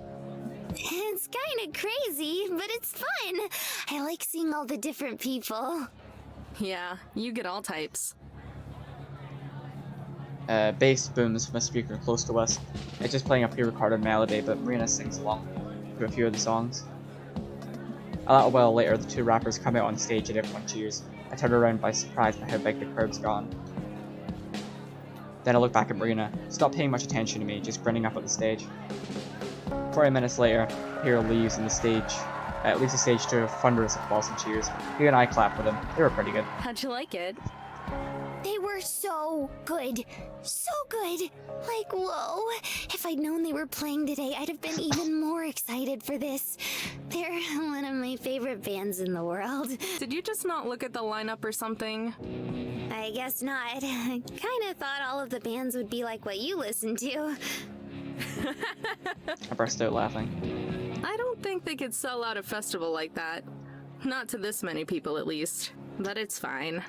Speaker 3: It's kinda crazy, but it's fun. I like seeing all the different people.
Speaker 2: Yeah, you get all types.
Speaker 1: bass booms from a speaker close to us. It's just playing a pre-recorded melody, but Marina sings along to a few of the songs. A little while later, the two rappers come out on stage and everyone cheers. I turn around by surprised by how big the crowd's gone. Then I look back at Marina. She's not paying much attention to me, just grinning up at the stage. 40 minutes later, Hero leaves the stage to thunderous applause and cheers. He and I clap with him. They were pretty good.
Speaker 2: How'd you like it?
Speaker 3: They were so good. So good. Like, whoa. If I'd known they were playing today, I'd have been even more excited for this. They're one of my favorite bands in the world.
Speaker 2: Did you just not look at the lineup or something?
Speaker 3: I guess not. I kinda thought all of the bands would be like what you listen to.
Speaker 1: I burst out laughing.
Speaker 2: I don't think they could sell out a festival like that. Not to this many people, at least. But it's fine.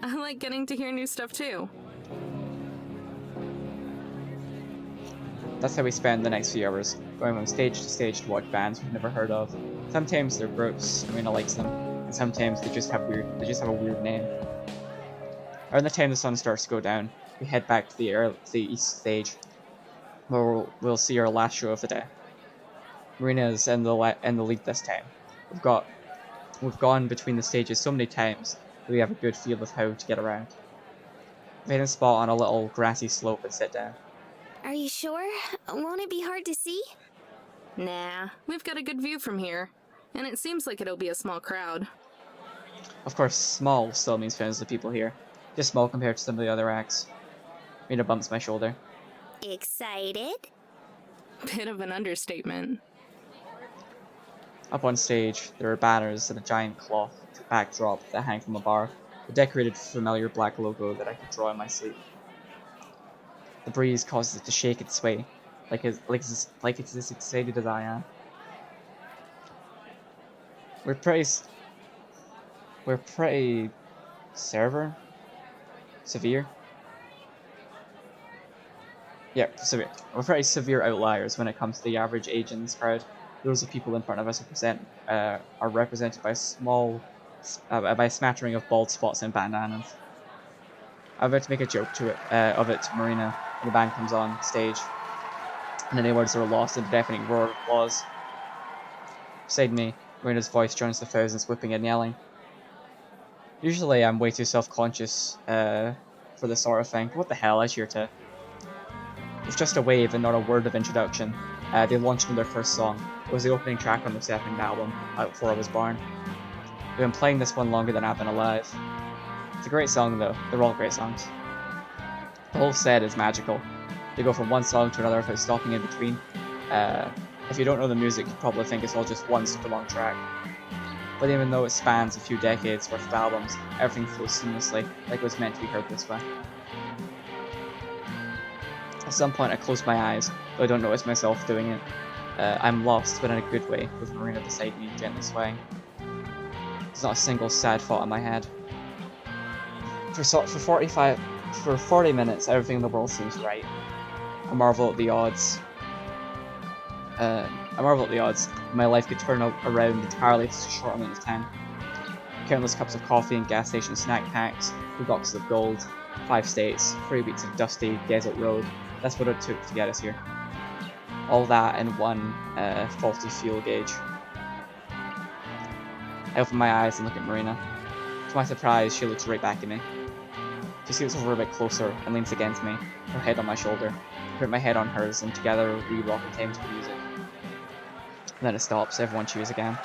Speaker 2: I like getting to hear new stuff too.
Speaker 1: That's how we spend the next few hours, going from stage to stage to watch bands we've never heard of. Sometimes they're gross, Marina likes them, and sometimes they just have a weird name. Around the time the sun starts to go down, we head back to the east stage, where we'll see our last show of the day. Marina's in the lead this time. We've gone between the stages so many times that we have a good feel of how to get around. We find a spot on a little grassy slope and sit down.
Speaker 3: Are you sure? Won't it be hard to see?
Speaker 2: Nah, we've got a good view from here. And it seems like it'll be a small crowd.
Speaker 1: Of course, small still means thousands of people here. Just small compared to some of the other acts. Marina bumps my shoulder.
Speaker 3: Excited?
Speaker 2: Bit of an understatement.
Speaker 1: Up on stage, there are banners and a giant cloth backdrop that hang from a bar, a decorated familiar black logo that I could draw in my sleep. The breeze causes it to shake and sway, like it's as excited as I am. We're pretty severe. Yeah, severe. We're pretty severe outliers when it comes to the average age in this crowd. Those of people in front of us are represented by by a smattering of bald spots and bandanas. I'm about to make a joke of it to Marina when the band comes on stage, and any words are lost in a deafening roar of applause. Beside me, Marina's voice joins the thousands whipping and yelling. Usually I'm way too self-conscious for this sort of thing, but what the hell, I cheer to. With just a wave and not a word of introduction, they launched into their first song. It was the opening track on their second album, out before I was born. They've been playing this one longer than I've been alive. It's a great song though, they're all great songs. The whole set is magical. They go from one song to another without stopping in between. If you don't know the music, you probably think it's all just one super long track. But even though it spans a few decades worth of albums, everything flows seamlessly, like it was meant to be heard this way. At some point I close my eyes, though I don't notice myself doing it. I'm lost, but in a good way, with Marina beside me, gently swaying. There's not a single sad thought in my head. For 40 minutes, everything in the world seems right. I marvel at the odds. My life could turn around entirely in such a short amount of time. Countless cups of coffee and gas station snack packs, 2 boxes of gold, 5 states, 3 weeks of dusty desert road. That's what it took to get us here. All that in one faulty fuel gauge. I open my eyes and look at Marina. To my surprise, she looks right back at me. She scoots over a bit closer and leans against me, her head on my shoulder. I put my head on hers, and together we rock in time to the music. And then it stops, everyone cheers again.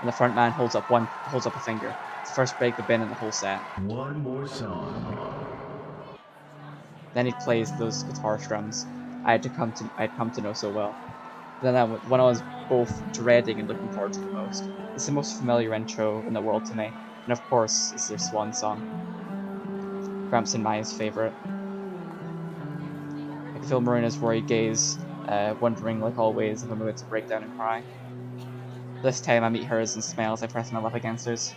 Speaker 1: And the front man holds up a finger. It's the first break they've been in the whole set.
Speaker 7: One more song.
Speaker 1: Then he plays those guitar strums I'd come to know so well. Then when I was both dreading and looking forward to the most. It's the most familiar intro in the world to me, and of course, it's their swan song. Gramps and Maya's favourite. I can feel Marina's worried gaze, wondering like always if I'm about to break down and cry. This time I meet hers and smile as I press my lip against hers.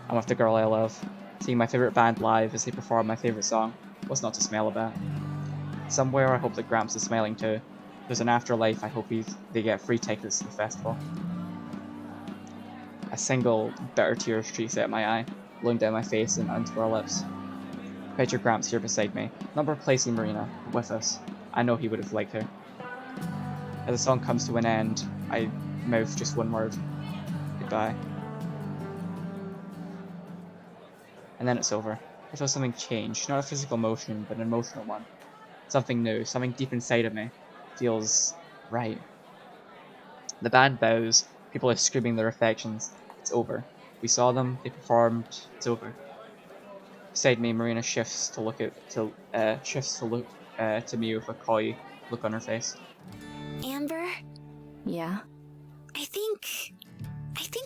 Speaker 1: I'm with the girl I love. Seeing my favourite band live as they perform my favourite song, what's not to smile about? Somewhere I hope that Gramps is smiling too. If there's an afterlife, I hope they get free tickets to the festival. A single bitter tear streaks out my eye, blowing down my face and onto our lips. Picture Gramps here beside me, not replacing Marina, with us. I know he would have liked her. As the song comes to an end, I mouth just one word. Goodbye. And then it's over. I feel something change, not a physical motion, but an emotional one. Something new, something deep inside of me feels right. The band bows, people are screaming their affections. It's over. We saw them, they performed, it's over. Beside me, Marina shifts to look to me with a coy look on her face.
Speaker 3: Amber,
Speaker 2: Yeah?
Speaker 3: I think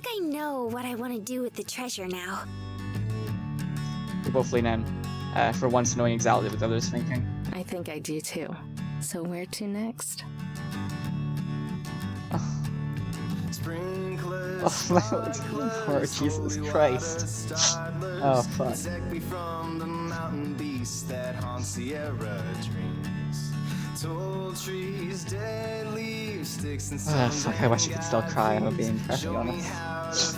Speaker 3: I know what I want to do with the treasure now.
Speaker 1: We both lean in, for once knowing exactly what the other's thinking.
Speaker 2: I think I do too. So where to next?
Speaker 1: Oh my Lord, Jesus Christ. Oh fuck. Oh fuck, I wish I could still cry, I'm being perfectly honest.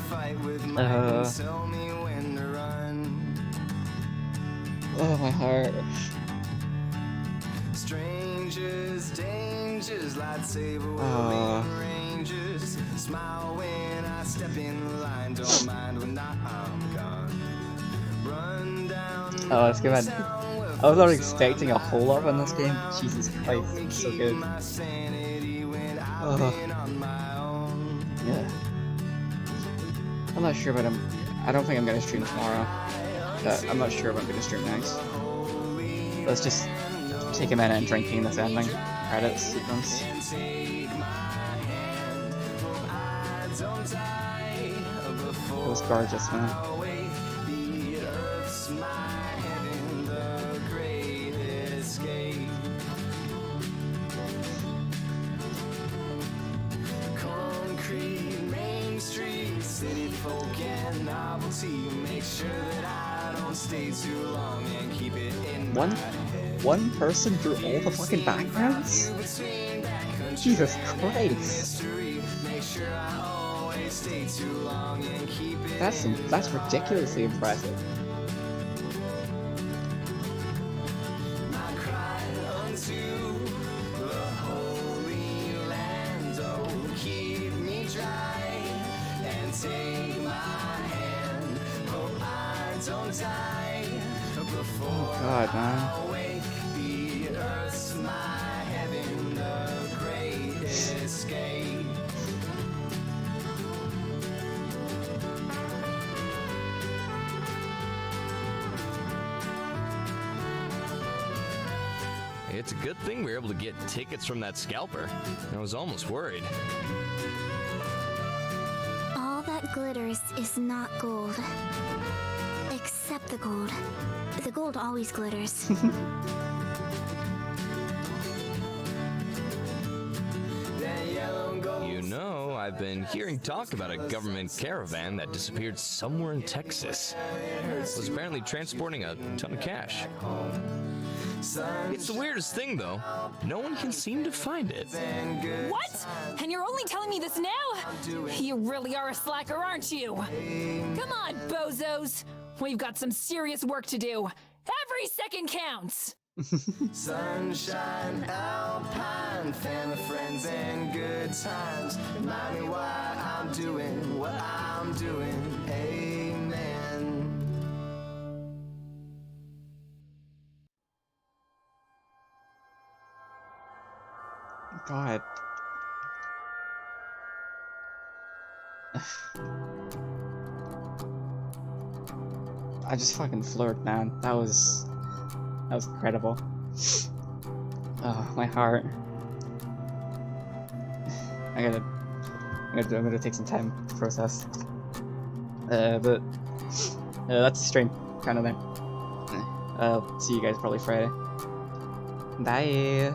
Speaker 1: Oh my heart. Strangers, dangers, lightsaber rangers. Smile when I step in line, don't mind when I'm gone. Run down. Oh, that's good, man. I was not expecting a whole lot in this game. Jesus Christ, it's so good. Oh. Yeah. I'm not sure, but I don't think I'm gonna stream tomorrow. I'm not sure if I'm gonna stream next. Let's just take a minute and drinking this ending credits sequence. It was gorgeous, man. Concrete main street, city folk and novelty. Make sure that I don't stay too long and keep it in one person through all the fucking backgrounds? Jesus Christ. That's ridiculously impressive. Oh God, man.
Speaker 5: It's a good thing we were able to get tickets from that scalper. I was almost worried.
Speaker 3: All that glitters is not gold. Except the gold. The gold always glitters.
Speaker 5: You know, I've been hearing talk about a government caravan that disappeared somewhere in Texas. It was apparently transporting a ton of cash. It's the weirdest thing, though. No one can seem to find it.
Speaker 6: What? And you're only telling me this now? You really are a slacker, aren't you? Come on, bozos. We've got some serious work to do. Every second counts.
Speaker 1: Sunshine, alpine, family, friends, and good times. Remind me why I'm doing what I'm doing. Amen. God. I just fucking floored, man. That was incredible. Oh, my heart. I'm gonna take some time to process. But that's the stream, kind of thing. I'll see you guys probably Friday. Bye.